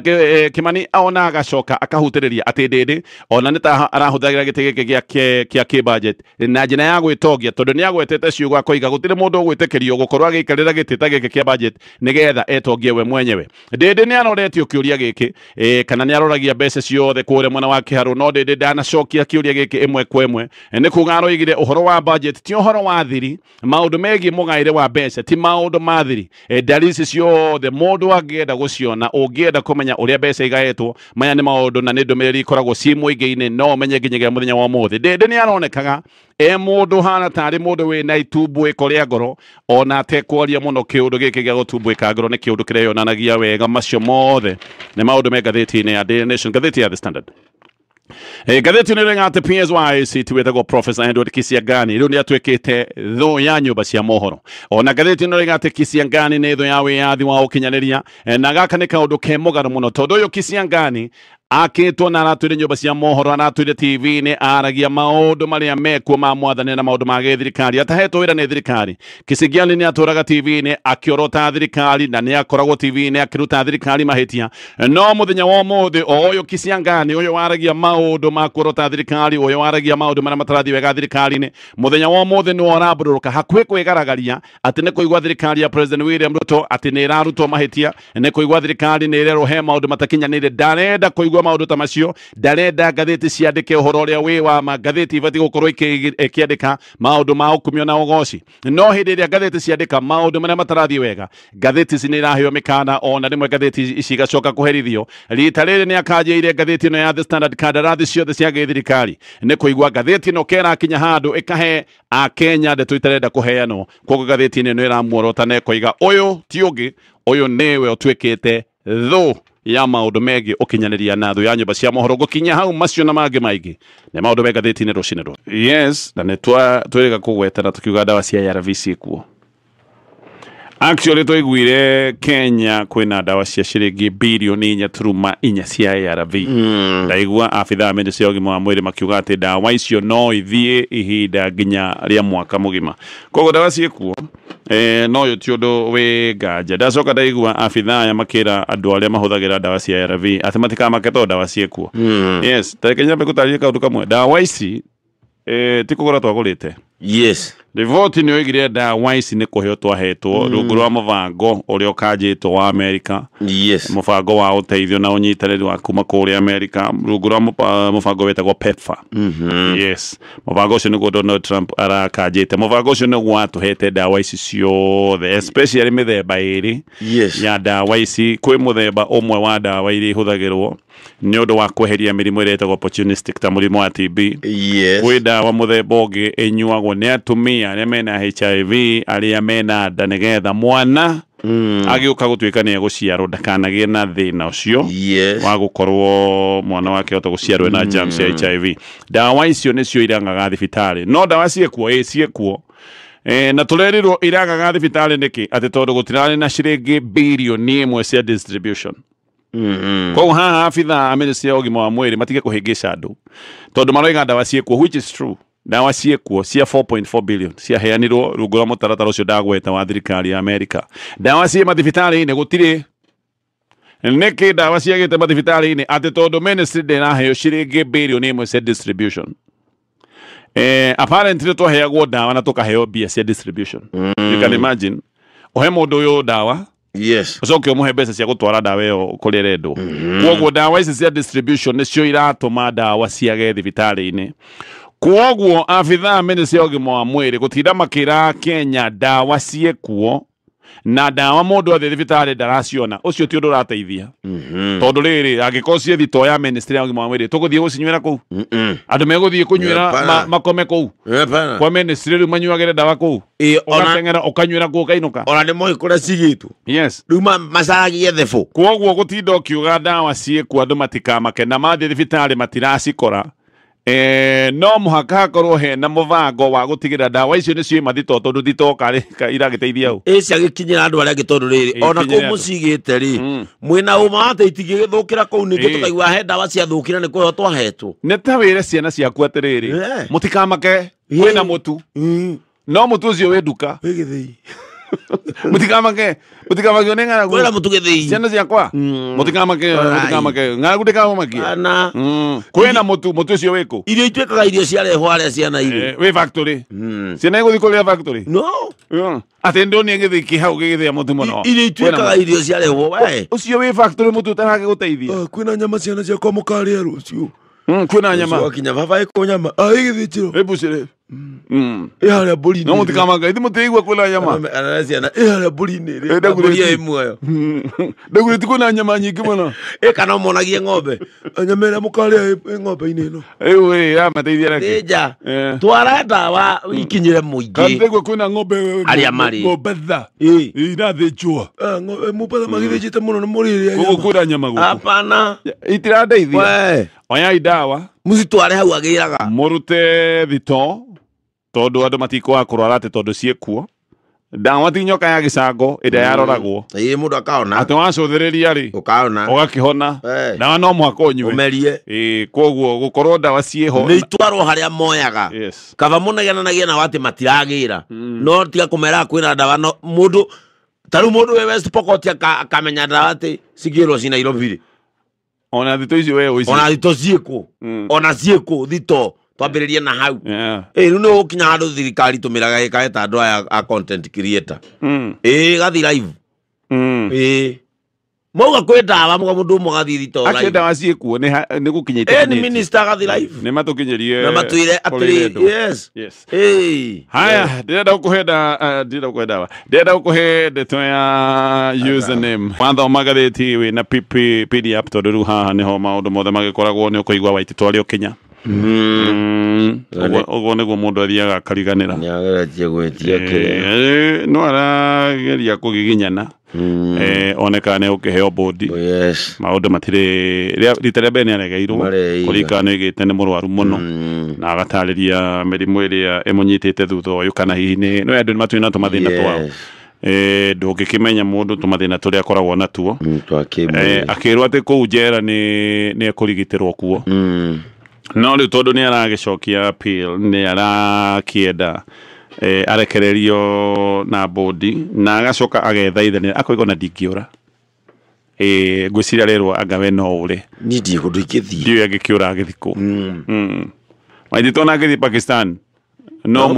Kimani ona agacoka akahutĩrĩria atĩ Ndindi ona nĩ ta arahũthagĩra gĩtĩ gĩkĩ kĩa kĩ-budget na njĩra ya gwĩtongia tondũ nĩ agwetete ciugo akoiga gũtirĩ mũndũ ũgwĩtĩkĩrio gũkorwo agĩikarĩra gĩtĩ ta gĩkĩ kĩa budget nĩgetha etongie we mwenyewe Ndindi nĩ aroretio kĩũria gĩkĩ kana nĩ aroragia mbeca ciothe kũrĩa mwena wa Kĩharũ no Ndindi ndanacokia kĩũria gĩkĩ ĩmwe kwa ĩmwe nĩ kuga aroigire ũhoro wa budget ti ũhoro wa thiri maũndũ megiĩ mũgaĩre wa mbeca ti maũndũ ma thiri ndari ici ciothe mũndũ angĩenda gũciona ũngĩenda kũmenya ũrĩa mbeca igaĩtwo maya nĩ maũndũ na nĩ ndũmĩrĩri ikoragwo ci mũingĩ-inĩ no menye nginyagia mũthenya wa ũmũthĩ Ndindi nĩ aronekaga mũndũ hana tarĩ mũndũ wĩna itumbũĩko rĩa ngoro ona atekwaria mũno kĩũndũ gĩkĩ gĩa gũtumbũĩka ngoro nĩ kĩũndũ kĩrĩa yonanagia wega macio mothe nĩ maũndũ me ngathĩti-inĩ ya Daily Nation ngathĩti ya The Standard ngathĩti nĩ rĩga atĩ PSYC tiwĩtagwo Professor Edward Kisiang'ani rĩu nĩ atuĩkĩte thũ ya nyũmba cia mohoro ona ngathĩti nĩ rĩga atĩ Kisiang'ani nĩ thũ ya wĩyathi wa ũkinyanĩria na gaka nĩ kaũndũ ke mũgarũ mũno tondũ ũyũ Kisiang'ani akĩtwo na aratwĩre nyũmba cia mohoro aratwĩre TV-inĩ aragia maũndũ marĩa mekuo ma mwathani na maũndũ ma gĩthirikari atahetwo wĩra nĩ thirikari Kisiang'ani nĩ atũraga TV-inĩ akĩorota thirikari na nĩ akoragwo TV-inĩ akĩruta thirikari mahĩtia no mũthenya wa ũmũthĩ o ũyũ Kisiang'ani ũyũ waragia maũndũ ma kũorota thirikari ũyũ waragia maũndũ marĩa matarathiĩ wega thirikari-inĩ mũthenya wa ũmũthĩ nĩ arambũrũka hakuhĩ kwĩgaragaria atĩ nĩ kũigua thirikari ya President William Ruto atĩ nĩ ĩrarutwo mahĩtia nĩ kũigua thirikari nĩ ĩrerwo he maũndũ matakinyanĩire ndarenda kũigua maũndũ ta macio ndarenda ngathĩti ciandĩke ũhoro ũrĩa wĩ wa ngathĩti ibatiĩ gũkorwo ikĩandĩka maũndũ ma ũkumio na ũgoci no hĩndĩ ĩrĩa ngathĩti ciandĩka maũndũ marĩa matarathiĩ wega ngathĩti ici nĩ iraheo mĩkana ona rĩmwe ngathĩti ici igacoka kũherithio rita rĩrĩ nĩ akanjĩire ngathĩti ĩno ya The Standard kandarathi ciothe cia gĩthirikari nĩ kũigua ngathĩti ĩno kerakinya handũ ĩkahe Akenya ndeto itarenda kũheanwo koguo ngathĩti-inĩ nĩ ĩramuorota na ĩkoiga ũyũ ti ũngĩ ũyũ nĩwe ũtuĩkĩte thũ ya maũndũ megiĩ ũkinyanĩria na thũ ya nyũmba cia mohoro gũkinya hau macio na mangĩ maingĩ nĩ maũndũ me ngathĩti-inĩ rũcinĩ rũrũ yes na nĩ twĩrĩga kũgwetana tũkiuga ndawa cia ARV ciĩkuo actually twaiguire Kenya kwĩna ndawa cia ciringi birioni 4.4 cia ARV ndaigua abithaa mende cia ũgima wa mwĩrĩ makiuga atĩ ndawa icio no ithiĩ ihinda nginya rĩa mwaka mũgima koguo ndawa ciĩkuo no yo ti ũndũ wĩ nganja ndacoka ndaigua abithaa aya makĩra andũ arĩa mahũthagĩra ndawa cia ARV atĩ matikamake tondũ ndawa ciĩkuo yes tareke nyambe gũtarĩria kaũndũ kamwe ndawa ici ti kũgũra twagũrĩte yes Riboti nĩ oigire ndawa ici nĩ kũheo twahetwo rungu rwa mũbango ũrĩa ũkanjĩtwo wa Amerika. Yes. Mũbango wa ũteithio na ũnyitanĩri wa kuma kũrĩa Amerika rungu rwa mũbango wĩtagwo PEPFAR. Yes. Mũbango ũcio nĩguo Donald Trump arakanjĩte. Mũbango ũcio nĩguo watũhete ndawa ici ciothe, especially mĩthemba ĩrĩ ya ndawa ici. Kwĩ mũthemba ũmwe wa ndawa iria ihũthagĩrwo nĩ ũndũ wa kweheria mĩrimũ ĩrĩa ĩtagwo opportunistic ta mũrimũ wa TB. Yes. Kwĩ ndawa mũthemba ũngĩ ĩnyuagwo nĩ atumia arĩa mena HIV, arĩa mena nda, nĩgetha mwana agĩũka gũtuĩka nĩ egũciarwo ndakanagĩe na thĩna ũcio wa gũkorwo mwana wake ota gũciarwo na germs ya HIV. Ndawa icio nĩcio irangaga thibitarĩ, no ndawa ciĩkuo ciĩkuo. Na tũrerirwo iragaga thibitarĩ nĩkĩ? Atĩ tondũ gũtirarĩ na ciringi birioni ĩmwe cia distribution. Kwa haha abitha ministry ya ũgima wa mwĩrĩ matige kũhĩngĩca andũ tondũ maroiga ndawa ciĩkuo, which is true. Ndawa ciĩkuo cia 4.4 billion ciaheanirwo rungu rwa mũtaratara ũcio ndagweta wa thirikari ya Amerika. Ndawa ciĩ mathibitarĩ-inĩ gũtirĩ. Nĩkĩ ndawa ciagĩte mathibitarĩ-inĩ? Atĩ tondũ ministry ndĩraheo ciringi birioni ĩmwe cia distribution. Apparently twaheagwo ndawa na tũkaheo mbia cia distribution. You can imagine ũhe mũndũ ũyũ ndawa, yes, ucoke umuhe mbeca cia gutwara ndawa ĩyo kũrĩa rendo. Kwoguo ndawa ici cia distribution nĩcio iratũma ndawa ciage thibitarĩ-inĩ. Kwoguo abitha ministry ya ũgima wa mwĩrĩ gũtinda makĩra Kenya ndawa ciĩkuo na ndawa mũndũ athiĩ thibitarĩ ndaraciona, ũcio ti ũndũ ũrateithia. Tondũ rĩrĩ angĩkorwo ciĩ thito ya ministry ya ũgima wa mwĩrĩ tũgũthiĩ gũcinywĩra kũu? Andũ megũthiĩ kũnywĩra makome kũu kwa ministry rĩu manyuagĩre ndawa kũu? Ũgateng'era ũkanyuĩra kũu ũkainũka? Ona nĩ moĩ kũrĩa cigĩtwo. Yes. Rĩu macaragie thebũ. Kwoguo gũtinda ũkiuga ndawa ciĩkuo andũ matikamake, na mathiĩ thibitarĩ matiracikora. No mũhaka hakorwo hena mũbango wa gũtigĩrĩra ndawa icio nĩcio mathito tondũ thitoka iragĩteithia ũũ. Ciagĩkinyĩra andũ arĩa angĩ tondũ rĩrĩ ona kũu mũcigĩte rĩ mwĩna ũma atĩ itingĩgĩthũkĩra kũu ningĩ tũkaigua he ndawa ciathũkĩra nĩ kũheo twahetwo. Nĩ ta wĩre ciana ciaku atĩrĩrĩ mũtikamake kwĩna mũtu, no mũtu ũcio wĩ nduka wĩ gĩthĩi. Mũtikamake one ng'aragu kwĩna mũtu gĩthĩi. Ciana ciakwa mũtikamake ng'aragu ndĩkamamakie. Kwĩna mũtu ũcio wĩkũ? Irio ituĩkaga irio ciarehwo harĩa ciana irĩ wĩ factory. Ciana igũthiĩ kũrĩa factory? No. Atĩ ndoni gĩthĩi kĩhau gĩgĩthĩa mũtu mũno. Irio ituĩkaga irio ciarehwo we. Ũcio wĩ factory mũtu ũtaragĩgũteithia. Kwĩna nyama ciana ciakwa mũkarĩa rũciũ. Kwĩna nyama. Wakinya baba ĩkũ nyama. Ĩgĩthĩnjĩro. Ĩmbucĩre. Harĩa mbũri-inĩ. No mũtikamaka ithi mũtĩigua kwĩna nyama. Ciana harĩa mbũri-inĩ ĩrĩ. Mbũri ĩmwe. Ndagũrĩti kwĩna nyama nyingĩ mũno. Kana ũmonagie ng'ombe. Nyama ĩrĩa mũkarĩa ng'ombe-inĩ ĩno. Ĩĩ yamateithia nake. Nja. Twara ndawa ikinyĩre mũingĩ. Kandeguo kwĩna ng'ombe arĩa marĩ. Ng'ombe tha. Irathĩnjwo. Mũbatha magĩthĩnjĩte mũno nĩ mũrĩrĩa. Gũkũ kwĩna nyama gũkũ. Hapana. Itirandeithia. Oyai ndawa mũcitware hau agĩraga mũrute thito tondũ andũ matikwaga kũrwara atĩ tondũ ciĩkuo. Ndawa ti nyoka ya gĩcango ĩrĩa yaroragwo. Mũndũ akaona atĩ wacũthĩrĩria rĩ ũkaona ũgakĩhona. Ndawa no mũhaka ũnyue ũmerie. Kwoguo gũkorwo ndawa ciĩho nĩ itwarwo harĩa moyaga. Kaba mũnegenanagie nao atĩ matiragĩra, no tiga kũmera kwĩna ndawa. No mũndũ tarĩu mũndũ wĩ West Pokot akamenya ndawa atĩ cigĩrwo ci Nairobi. Ona thito icio we ũici. Ona thito ciĩkũ. Ona ciĩkũ thito twambĩrĩrie na hau. Rĩu nĩ ũkinya handũ thirikari tũmĩraga ĩkaeta andũ aya a content creator. Gathi live. Mauga kwĩ ndawa mũndũ ũmwe gathi thito live. Akĩ ndawa ciĩkuo nĩ gũkinyĩte. Nĩ minister gathi live. Nĩ matũkinyĩrie. Na matwĩre atĩrĩ yes. Haya ndĩrenda gũkũhe ndeto ya username. Wathoma gathĩti wĩna PDF tondũ rĩu haha nĩho maũndũ mothe magĩkoragwo nĩ ũkũigua Waititu arĩ ũkinya. Ũguo nĩguo mũndũ athiaga akariganĩra. Nĩageretie gwĩtia kĩrĩa. No arageria kũgiginyana. Oneka nĩ ũkĩheo bodi. Maũndũ matirĩ rita rĩa mbere nĩ aregeirwo kũrika nĩ gĩte nĩ mũrwaru mũno na agatarĩria mĩrimũ ĩrĩa ĩmũnyitĩte thutha ũyũ kana hihi nĩ andũ nĩ matuĩ na tũmathĩna twao. Ndũngĩkĩmenya mũndũ tũmathĩna tũrĩa akoragwo natuo. Akĩrwo atĩ kũu njera nĩ ekũrigitĩrwo kuo. No rĩu tondũ nĩ aragĩcokia appeal nĩ arakĩenda arekererio na bodi na agacoka agethaithanĩra akoiga na ndingĩũra. Ngwĩciria rĩrwo anga we no ũre. Niĩ ndiĩ kũndũ ingĩthiĩ. Ndiũĩ angĩkĩũra agĩthikũ. Waithitũ ona agĩthiĩ Pakistan no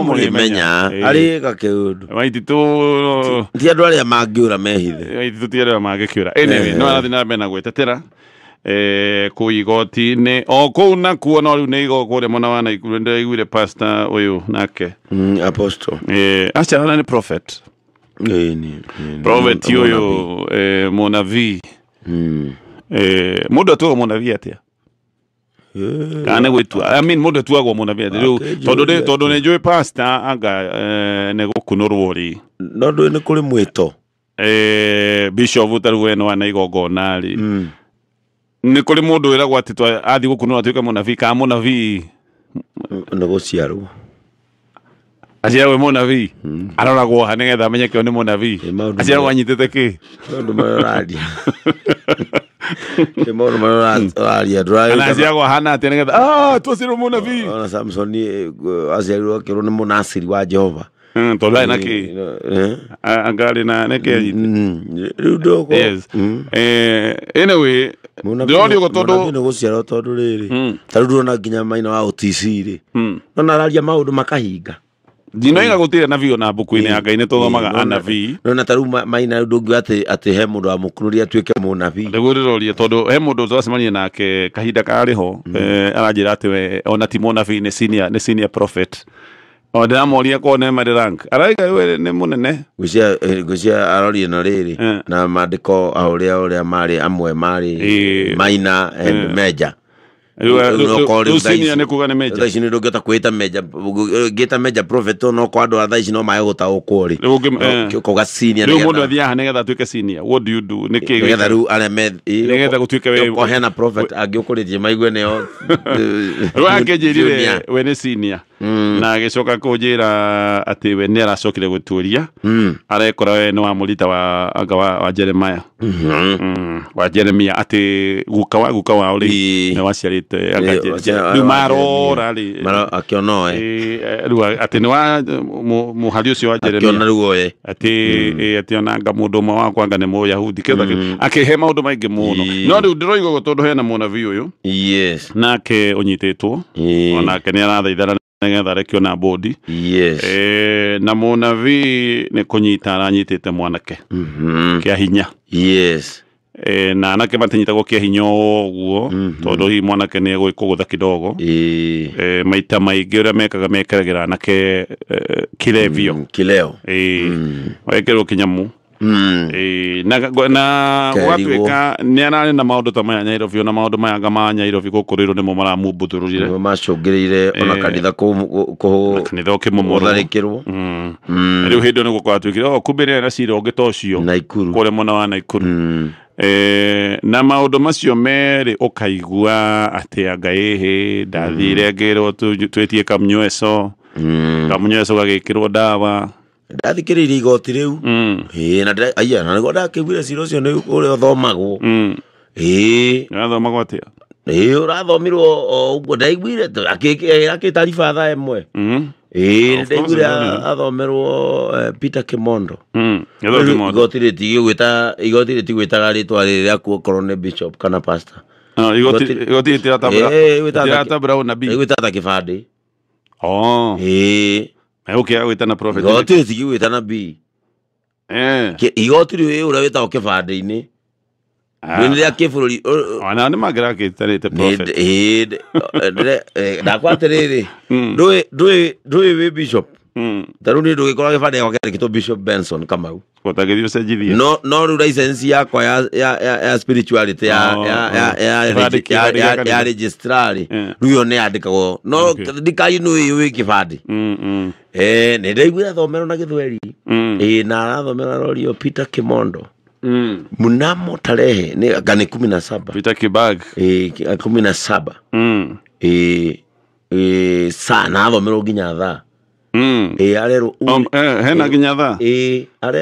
muri menya ari gakiundu maiti tu ti andu aria mangiura mehithe maiti tu ti andu mangikiura anyway no arathi na mbere na gwetetera ku igoti-inĩ o kũu nakuo no rĩu nĩ igoti kũrĩa mwena wa Naikuru ndĩraiguire pastor ũyũ nake apostle aciarana nĩ prophet prophet ũyũ mũnabii mũndũ atuagwo mũnabii atĩa kana gwitua mũndũ atuagwo mũnabii atĩa rĩu tondũ nĩ njũĩ pastor anga nĩ gũkunũrwo rĩ no ndũĩ nĩ kũrĩ mwĩto bishop tarĩu we no ana igongona rĩ nĩ kũrĩ mũndũ wĩragwo atĩ athiĩ gũkunũra atuĩke mũnabii kana mũnabii nĩ gũciarwo aciaragwo wĩ mũnabii aroragwo ha nĩgetha amenyeke nĩ mũnabii aciaragwo anyitĩte kĩ maũndũ marĩa ũraria maũndũ marĩa ũraria kana aciaragwo ahana atĩa nĩgetha twaciarwo mũnabii ona Samson aciarirwo akĩrwo nĩ mũnaciri wa Jehova tondũ arĩ na kĩ angarĩ na nĩkĩ anyitĩ rĩu ndũgũ anyway ndĩrorio tondũ nĩ gũciarwo tondũ rĩrĩ ta rĩu ndĩrona nginya Maina wa OTC rĩ no nararia maũndũ makahinga ndinoiga gũtirĩ nabii ona mbuku-inĩ ya Ngai nĩ tũthomaga anabii no ta rĩu Maina ndũngiuga atĩ he mũndũ wamũkunũria atuĩke mũnabii nĩguo ndĩroria tondũ he mũndũ twacemania nake kahinda karĩ ho aranjĩra atĩ we ona ti mũnabii nĩ senior prophet o ndĩramoria ko nĩ marĩ rank araiga we nĩ mũnene ngwĩcia arorie na rĩrĩ na maandĩko ũrĩa marĩ amwe marĩ Maina and Major rĩu senior nĩ kuga nĩ Major thaa ici nĩ ndũngĩhota kwĩta Major ngĩta Major prophet no kwa andũ a thaa ici no maage gũtaũkwo rĩ kuga senior rĩu mũndũ athiaga nĩgetha atuĩke senior what do you do nĩkĩ nĩgetha rĩu arĩa nĩgetha gũtuĩke we hena prophet angĩũkũrĩtie maigue nĩo rĩu angĩnjĩrire we nĩ senior na agĩcoka kũnjĩra atĩ we nĩ aracokire gũtuĩria arekora we nĩ wa mũrita wa Jeremiah wa Jeremia atĩ guka wao rĩ nĩ waciarĩte rĩu marora rĩ akĩona rĩu atĩ nĩ wa mũhari ũcio wa Jeremia atĩ onanga mũndũ ũmwe wakwa anga nĩ Mũyahudi akĩhe maũndũ maingĩ mũno no rĩu ndĩroigwo tondũ hena mũnabii ũyũ nake ũnyitĩtwo onake nĩ arathaithana nĩgetha rekio na bodi na mũnabii nĩ kũnyita aranyitĩte mwanake kĩa hinya na anake matinyitagwo kĩa hinya ũguo tondũ hihi mwanake nĩ egũkũgũtha kidogo maita maingĩ ũrĩa mekaga mekeragĩra anake kilevio wekĩrwo kĩnyamu na gwatuĩka nĩ ararĩ na maũndũ ta maya Nairobi ona maũndũ maya anga ma Nairobi gũkũ rĩrũ nĩmo maramumbuthũrũrire macũngĩrĩire ona kanitha ũkĩmomotharĩkĩrwo rĩu hĩndĩ ĩyo nĩguo kwatuĩkire kumbe nĩ na cira ũngĩ ta ũcio kũrĩa mwena wa Naikuru na maũndũ macio merĩ ũkaigua atĩ anga ndathire ngĩrwo twĩtie kamnyweso gagĩkĩrwo ndawa ndathikĩrĩirie igoti rĩu na nĩguo ndakĩiguire cira ũcio nĩ ũrĩa ũthomagwo ũrathomagwo atĩa ũrathomirwo ũguo ndaiguire akĩtariba thaa ĩmwe ndaiguire athomerwo Peter Kimondo igoti rĩtigwĩtaga rĩtwa rĩrĩ rĩaku okorwo nĩ bishop kana pastor igoti rĩtigwĩtaga kĩbandĩ ũkĩaga gwĩtana prophet igoti rĩtigwĩtana B igoti rĩu ũrĩa wĩtagwo kĩbandĩ-inĩ rĩa kĩbũrũri ona nĩ mangĩrakĩtanĩte prophet ndakwa atĩrĩrĩ ndũĩ wĩ bishop ta rĩu nĩ ndũgĩkorwo gĩbandĩ gĩakwa kĩandĩkĩtwo Bishop Benson Kamau gũtagĩthiĩ ũcenjithie no rĩu license yakwa ya spirituality ya registrarĩ rĩu yo nĩ yandĩkagwo no ndikaĩ nĩ wĩ kĩbandĩ nĩ ndaiguire athomerwo na Gĩthweri na arathomerwo arorio Peter Kimondo mnamo tarehe ni 17 Peter Kibag 17 sana athomerwo nginya thaa arero hena nginya thaa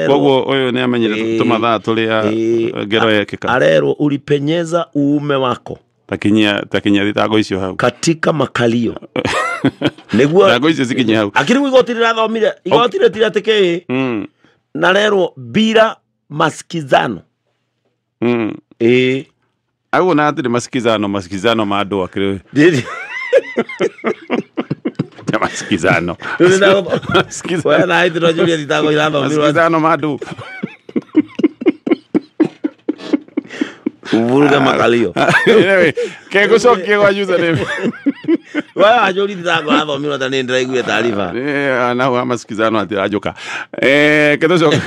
koguo ũyũ nĩ amenyire tũmathaa tũrĩa ngero yekĩka arero ulipenyeza uume wako takinyia thitango icio hau katika makalio nĩguo thitango icio cikinyia hau akĩrĩu igoti rĩrathomire igoti rĩtiratĩkĩ na rero bila masikizano au na atire masikizano ma andũ akĩrĩ Masikizano. Wewe na hizo ndio Julia zitago ilamba Masikizano madu. Vuruga makalio. Anyway, kego soke kwa username. Wewe ajoli zitago hapo mimi nataka niendelee kuya taarifa. Ana masikizano ati ajoka. Kego soke.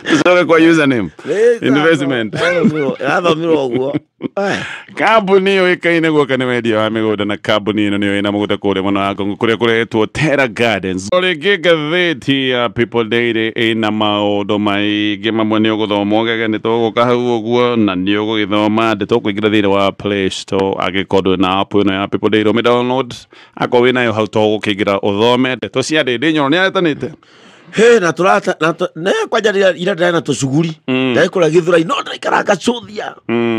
Tusoke kwa username. Investment. Hapo mimi huko. Kambuni yo ikaine gwoka ni media wa migoda na kambuni ino niyo ina muguda kure muno akongo kure kuretwo Terra Gardens ore gigatheti ya People Daily ina maundu maingĩ mamwe nĩ ũgũthoma gege nĩ tũgũka hau ũguo na nĩ ũgũgĩthoma ndĩ tũkũingĩra thĩinĩ wa Play Store agĩkorwo na app ĩno ya People Daily download akorwo wĩnayo hau tũgũkĩingĩra ũthome ndeto cia ndĩndĩ nyoro nĩ aretanĩte. He na turata na kwa jadi ira ndana tusuguri ndai kula githura no ndai karaka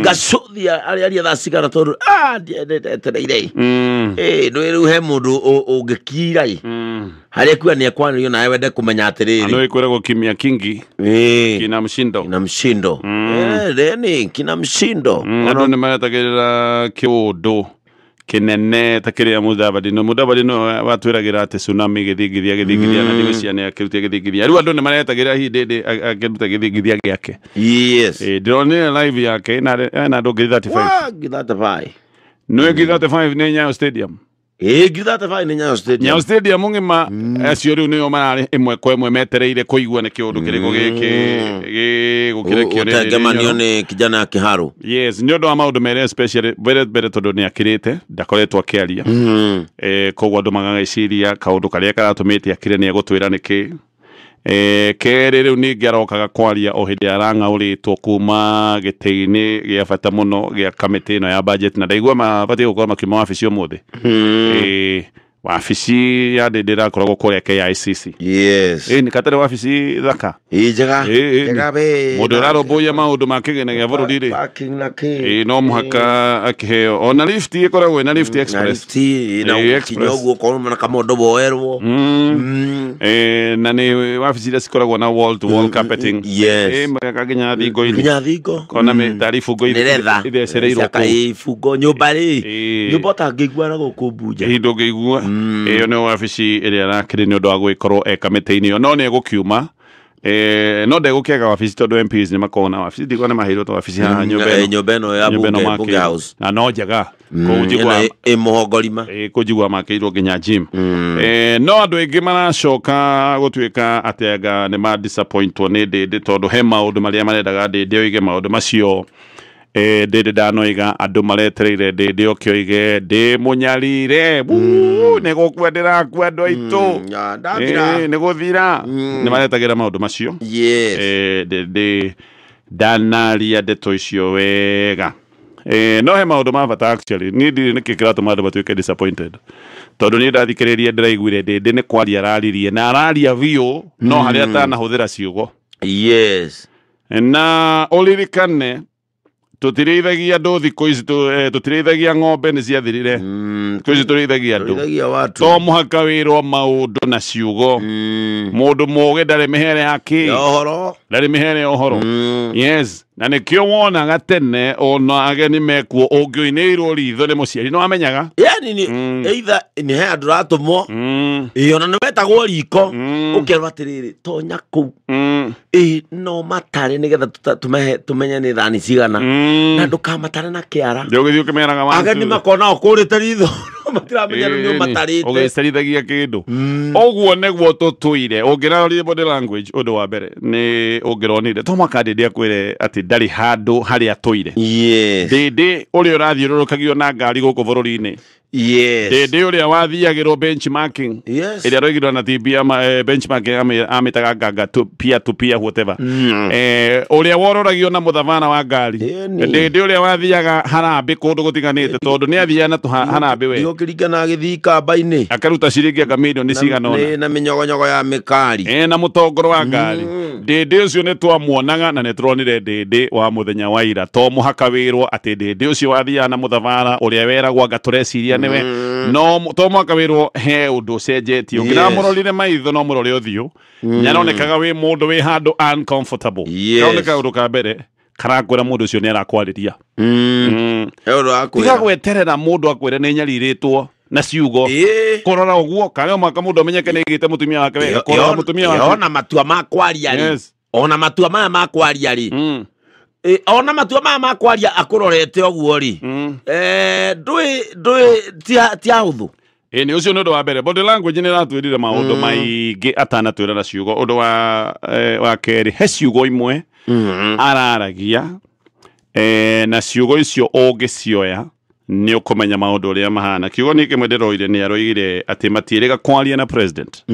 gacuthia ari thasika na toru tereire no iru he mundu ungikirai hari kwa ni kwani na wende kumenya atiriri ano ikoragwo kimia kingi kina mshindo ni kina mshindo ano ni maretagirira kiundu kinene takiria Mudavadi no watwiragira ati tsunami githingithia na ndigiciane akirutia githingithia riu andu ni maretagirira hindindi akiruta githingithia giake. Yes ndronire live yake na andu 35 no 35 ni Nyayo Stadium. Githata ni Nyayo Stadium ngima acio riu niyo marari imwe kwa imwe metereire kuigua ni kiundu kiriko giki gukirekio ni utangemanio ni kijana Kiharu. Yes nyondo wa maundu mere especially very tondu ni akirite ndakoretwo akiaria kogwa andu magagiciria kaundu karia karatumite akire ni egutwira niki kere riu ni ngarokaga kwaria o hindi arang'auritwo kuma gitĩ-inĩ gĩa bata mũno gĩa kamĩtĩ ĩno ya budget na ndaigua mabatie gũkorwo makiuma wabici ũmũthĩ wabici ya ndĩndĩ ĩrakoragwo kũrĩa KICC. Yes nĩ katarĩ wabici thaka njega be mũndũ ũrarũmbũiya maũndũ ma kĩgĩna gĩa bũrũri-rĩ no mũhaka akĩheo ona lift ĩkoragwo ĩna lift express na kinya ũguo korwo na kamondo boerwo na nĩ wabici iria cikoragwo na wall to wall carpeting kaginya thingo kona taaribu ngo ithecereirwo fungo nyũmba tangĩigua na gũkũ Mbunja indo ngĩigua ĩyo nĩ wabici ĩrĩa arakĩrĩ nĩ ũndũ wa gwĩkorwo kamĩtĩ-inĩ ĩyo no nĩ egũkiuma no ndegũkĩaga wabici tondũ MPs nĩ makoragwo na wabici ndigwa nĩ maheirwo ta wabici haha nyũmba ĩno ya Bunge House na no njega mũhongorima kũnjigua makĩirwo nginya gym no andũ aingĩ maracoka gũtuĩka atĩ nĩ ma disappointwo nĩ ndĩndĩ tondũ he maũndũ marĩa marendaga ndĩndĩ oige maũndũ macio ndĩndĩ ndanoiga andũ maretereire ndĩndĩ okĩoige ndĩ mũnyarire nĩ gũkwendera kwa andũ aitũ nĩ gũthira nĩ maretagĩra maũndũ macio ndĩndĩ ndanaria ndeto icio wega no he maũndũ ma bata actually niĩ ndirĩ nĩkĩ kĩratũma andũ matuĩke disappointed tondũ niĩ ndathikĩrĩria ndĩraiguire ndĩndĩ nĩ kwaria araririe na araria biũ no harĩa atanahũthĩra ciugo na ũririkane tutirĩithagia andũ thikũ ici tutirĩithagia ng'ombe nĩ ciathirire thikũ ici tũrĩithagia andũ to mũhaka wĩrwo maũndũ na ciugo mũndũ mũũgĩ ndarĩ mĩhere ya ndarĩ mĩhere ya ũhoro yes na nĩkĩo wonaga tene ona ageni mekuo ũngĩoinĩirwo ritho nĩ mũciari nĩ wamenyaga yani either nĩ he andũ ratũmwo ona nĩ wetagwo riko ũkerwo atĩrĩrĩ tonya kũu no matare nĩgetha tũmenye nĩ thani cigana na ndũkamatare na kĩara ũgĩthiĩ ũkĩmeraga ageni makona ũkũrĩte ritho matiramenya nĩ matarĩte ũgĩcarithagia kĩndũ ũguo nĩguo tũtũire ũngĩrarorire body language ũndũ wa mbere nĩ ũngĩronire to mwaka ndĩndĩ akwĩre atĩ ndarĩ handũ harĩa tũire ndĩndĩ ũrĩa ũrathiũrũrũkagio na ngari gũkũ bũrũri-inĩ ndĩndĩ ũrĩa wathiagĩrwo benchmarking ĩrĩa roigirwo na tibia benchmarking amĩtaga nganga peer to peer whatever ũrĩa wororagio na mũthabana wa ngari ndĩndĩ ũrĩa wathiaga harambĩ kũndũ gũtiganĩte tondũ nĩ athiaga na harambĩ we ũkĩringana agĩthiĩ kamba-inĩ akaruta ciringi anga mirioni cigana ũna na mĩnyogonyogo ya mĩkari na mũtongoro wa ngari ndĩndĩ ũcio nĩ twamuonaga na nĩ tũronire ndĩndĩ wa mũthenya wa ira to mũhaka wĩrwo atĩ ndĩndĩ ũcio wathiaga na mũthabana ũrĩa weragwo anga tũreciria nĩwe no to mwaka wĩrwo he ũndũ ũcenjetie ũngĩramũrorire maitho no mũrore ũthiũ nyanonekaga wĩ mũndũ wĩ handũ uncomfortable kaoneka ũndũ ka mbere karakwira mundu ucio ni arakwariria tiga gweterera mundu akwire ni nyariritwo na ciugo korora uguo kaga mwaka mundu amenyeke ni igite mutumia wake wega korora mutumia wake ona matua ma kwaria ri ona matua maya ma kwaria ri ona matua maya ma kwaria akurorete oguo ri ndui tia huthu ni ucio nundu wa mbere body language ni ratwirire maundu maingi atanatwira na ciugo undu wa keri he ciugo imwe araragia na ciugo icio ungicioya ni ukumenya maundu uria mahana kiugo ni kimwe ndiroire ni aroigire ati matiiriga kwaria na president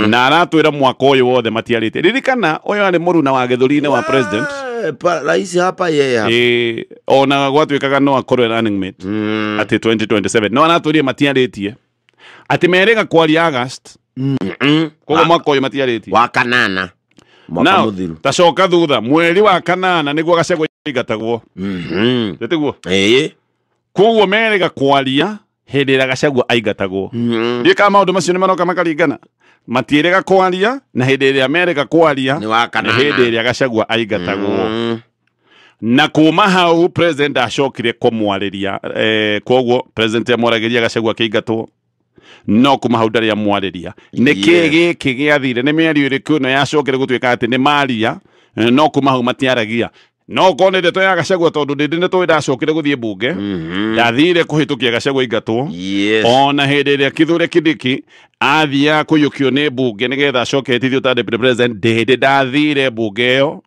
na aratwira mwaka uyu wothe matiarite ririkana uyu ari muruna wa githurine wa president rais hapa yeye ona gwatwikaga no akorwe running mate ati 2027 no aratwirie matiaritie ati meriga kwaria August kogo mwaka uyu matiaritie wa kanana mwaka muthiru tacoka thutha mweri wa kanana niguo Gachagua igatagwo tiguo koguo meriga kwaria hindi ira Gachagua aigatagwo ndika maundu macio ni maroka makaringana matiiriga kwaria na hindi ira meriga kwaria ni hindi ira Gachagua aigatagwo na kuma hau president acokire kumwariria koguo president amwaragiria Gachagua kiingatwo no kuma hau ndari amwariria niki giki giathire ni miario iriku no yacokire gutwika ati ni maria no kuma hau matiaragia no kone ndeto ya Gachagua tondu ndindi ndeto ndacokire guthie bunge ndathire kuhitukia Gachagua ingatwo ona hindi ria Kithure Kindiki athia kuyukio ni bunge nigetha acoke tithio ta deputy president ndindi ndathire bunge yo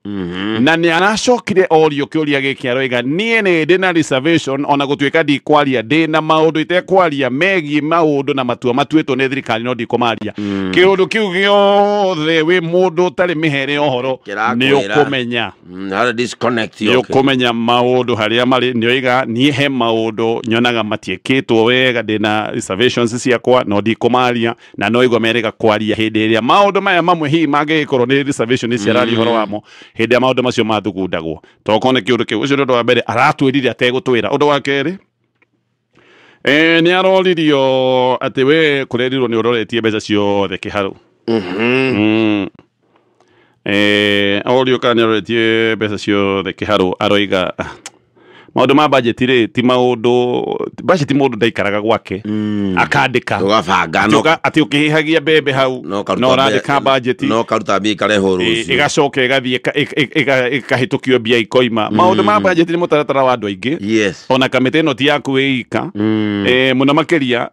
na ni aracokire orio kiuria giki aroiga nie ni ndina reservation ona gutwika ndikwaria ndina maundu itekwaria megie maundu na matua matuitwo ni thirikari no ndikumaria kiundu kiu giothe wi mundu tari mihere ohoro ni ukumenya ni ukumenya maundu haria mari ni oiga nie he maundu nyonaga matiekitwo wega ndina reservations ciakwa no ndikumaria na no igwa merega kwaria hindi iria maundu maya mamwe hi mangikorwo ni reservation ciarari horo wamo hindi ya maundu macio mathugundagwo tokone kiundu kiu ucio ndo wa mbere aratwirire ategutwira undu wa keri ni aroririo ati we kurerirwo ni uroretie mbeca ciothe kiharu orio kana uroretie mbeca ciothe kiharu aroiga maundu ma budget ri ti maundu budget mundu ndaikaraga gwake akandika ugabanga ati ukihihagia bebe hau no randika budget no karuta mbia ikareho rucio igacoka igathie ikahitukio mbia ikoima maundu ma budget ni mutaratara wa andu aingi ona kamite no ti yaku wiika muno makiria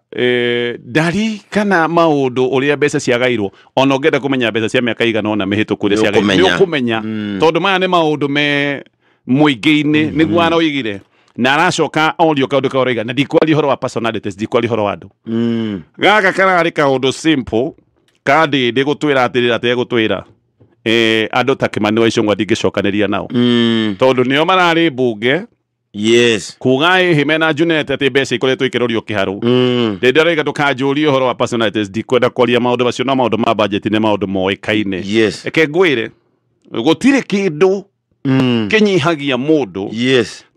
ndari kana maundu uria mbeca ciagairwo ona ungenda kumenya mbeca cia miaka igana ona mihituku ria ciagairwo ni ukumenya tondu maya ni maundu me muingi-ini niguo aroigire na aracoka orio kaundu kauriga na ndikwari horo wa personalities ndikwari horo wa andu gaka karari kaundu simple kandi ndigutwira atirira ategutwira andu ta Kimani wa Icũng'wa ndingicokanĩria nao tondu nio marari bunge kuga himena Junet ati mbeca ikoretwo ikirorio kiharu ndindi araiga ndukanjurie horo wa personalities ndikwenda kwaria maundu macio no maundu ma budget ni maundu moikaine eke ngwire gutire kindu kinyihagia mundu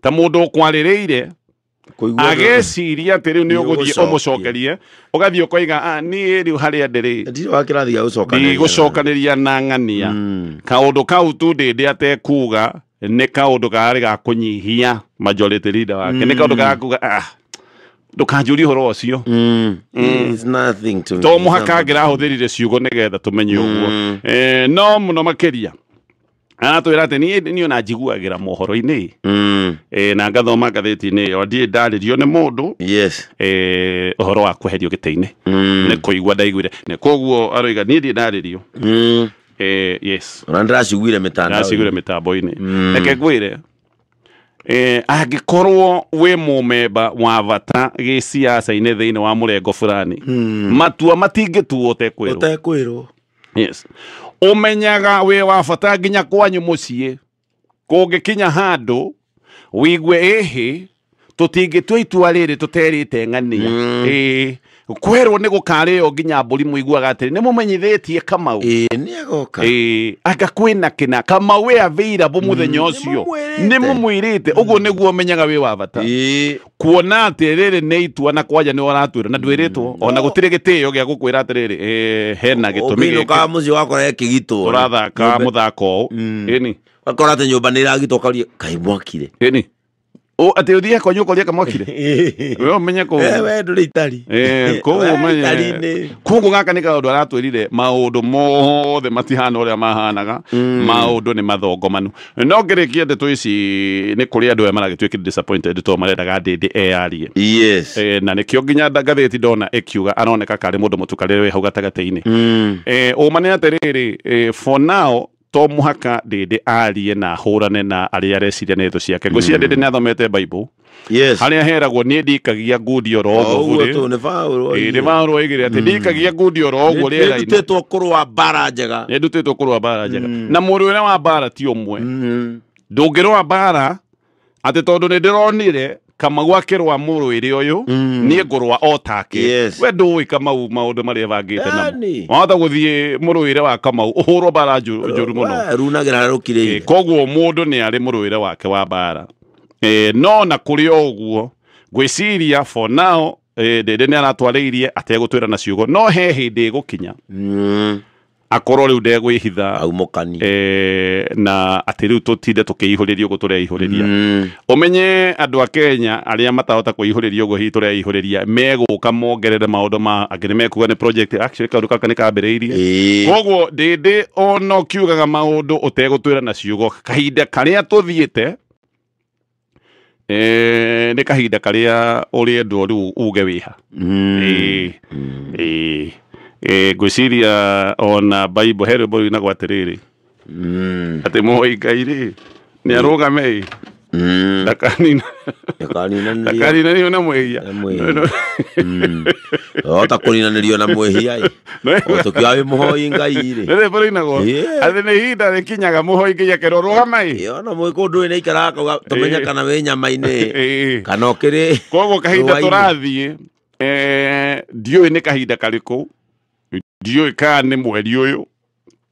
ta mundu ukwaririire ageciria ati riu ni uguthie umucokerie ugathie ukoiga ni riu haria ndiri gucokaniria na ng'ania kaundu kau tu ndindi atekuga ni kaundu kari ga kunyihia majority leader wake ni kaundu ga kuga ndukanjurie horo ucio to muhaka ngirahuthirire ciugo nigetha tumenye uguo no muno makiria atwira ati ni ona njiguagira mohoro-ini na ngathoma ngatheti-ini yo ndie ndaririo ni mundu uhoro wa kweherio gite-ini ni kuigua ndaiguire ni koguo aroiga ni ndie ndaririo ona ndiraciguire mitambo-ini reke ngwire angikorwo wi mumemba wa bata gi siasa-ini thiini wa murengo fulani matua matingituo utekwirwo umenyaga we wa bata nginya kwanyu mucie kungikinya handu wigue tutingitua itua riri tuterite ng'ania kwerwo ni gukareo nginya mburi muiguaga atiri ni mumenyithitie Kamau ni agoka anga kwina kina Kamau we available muthenya ucio ni mumwirite uguo niguo menyaga we wa bata kuona ati riri ni itua na kwanja ni oratwira na ndwiritwo ona gutire gitio gia gukwira atiriri hena gitumi ka muzi wakora ekigitwo turathaka muthako ini akora ate nyumba nä ragitwo karia kai mwakire eni o ate uthia kwa nyuko lia kamwakire we umenye ko we ndå rä itari ko umenye kungu gaka nä kaundu aratwirire maundu mothe matihana uria mahanaga maundu nä mathongomanu no ngirikia ndeto ici nä kå rä andå aya maragätuä disappointed to marendaga ndä eyarie yes na nä kä o nginya ngathäti ndona ĩkiuga aroneka karä må ndå må tukarä we hau gatagatä-inä ũma nĩ atĩrĩrĩ for now to muhaka ndĩndĩ arie na hũrane na arĩa areciria nĩ thũ ciake ngũciria ndĩndĩ nĩ athomete Bible yes harĩa heragwo niĩ ndikagia ngundi oro ũguo nĩ Paũlũ oigire atĩ ndikagia ngundi oro ũguo rĩera-inĩ ndutĩtwo kũrũa mbara njega nĩ ndutĩtwo kũrũa mbara njega na mũrũĩre wa mbara ti ũmwe ndũngĩrũa mbara atĩ tondũ nĩ ndĩronire Kamau akĩrũa mũrũĩre ũyũ niĩ ngũrũa o take we ndũĩ Kamau maũndũ marĩa bangĩte namo wahota gũthiĩ mũrũĩre wa Kamau ũhũrwo mbara njũru mũno runagĩra rũkirĩire koguo mũndũ nĩ arĩ mũrũĩre wake wa mbara no na kũrĩ o ũguo ngwĩciria for now ndĩndĩ nĩ aratwarĩirie ategũtwĩra na ciugo no he hĩndĩ ĩgũkinya akorwo rĩu ndegwĩhitha aumũkani na atĩ rĩu tũtinde tũkĩihũrĩria ũguo tũreihũrĩria ũmenye andũ a Kenya arĩa matahota kwĩihũrĩria ũguo hihi tũreihũrĩria megũka mongerere maũndũ ma angĩ nĩ mekuga nĩ project actually kaũndũ gaka nĩ kambĩrĩirie koguo ndĩndĩ ona ũkiugaga maũndũ ũtegũtwĩra na ciugo kahinda karĩa tũthiĩte nĩ kahinda karĩa ũrĩendwo rĩu uge wĩha ngwĩciria ona Bible herebo inagwo atĩrĩrĩ atĩ mũhoi Ngai rĩ nĩ arũgame ndakanina na mwĩhia ota kũninanĩrio na mwĩhia tũkiuga wĩ mũhoi Ngai rĩ rĩrĩ inagwo atĩ nĩ ihinda rĩkinyaga mũhoi Ngai akerwo rũgame ona mũkũndũ nĩ ikaraga akauga tũmenye kana wĩ nyama-inĩ kana ũkĩrĩ koguo kahinda tũrathiĩ ndiũĩ nĩ kahinda karĩkũ ndiũĩ kana nĩ mweri ũyũ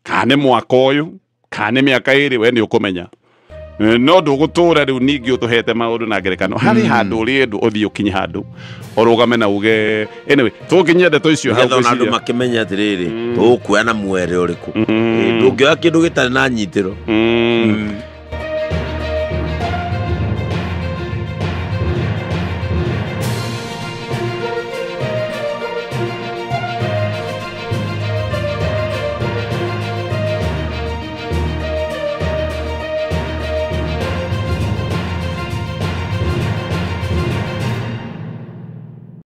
kana nĩ mwaka ũyũ kana nĩ mĩaka ĩrĩ we nĩ ũkũmenya no ndũgũtũra rĩu ningĩ ũtũhete maũndũ na ngerekano harĩ handũ ũrĩendwo ũthiĩ ũkinye handũ ũrũgame na uge anyway tũkinyie ndeto icio hau ngetha andũ makĩmenya atĩrĩrĩ tũkuoya na mwere ũrĩkũ ndũngĩoya kĩndũ gĩtarĩ na nyitĩro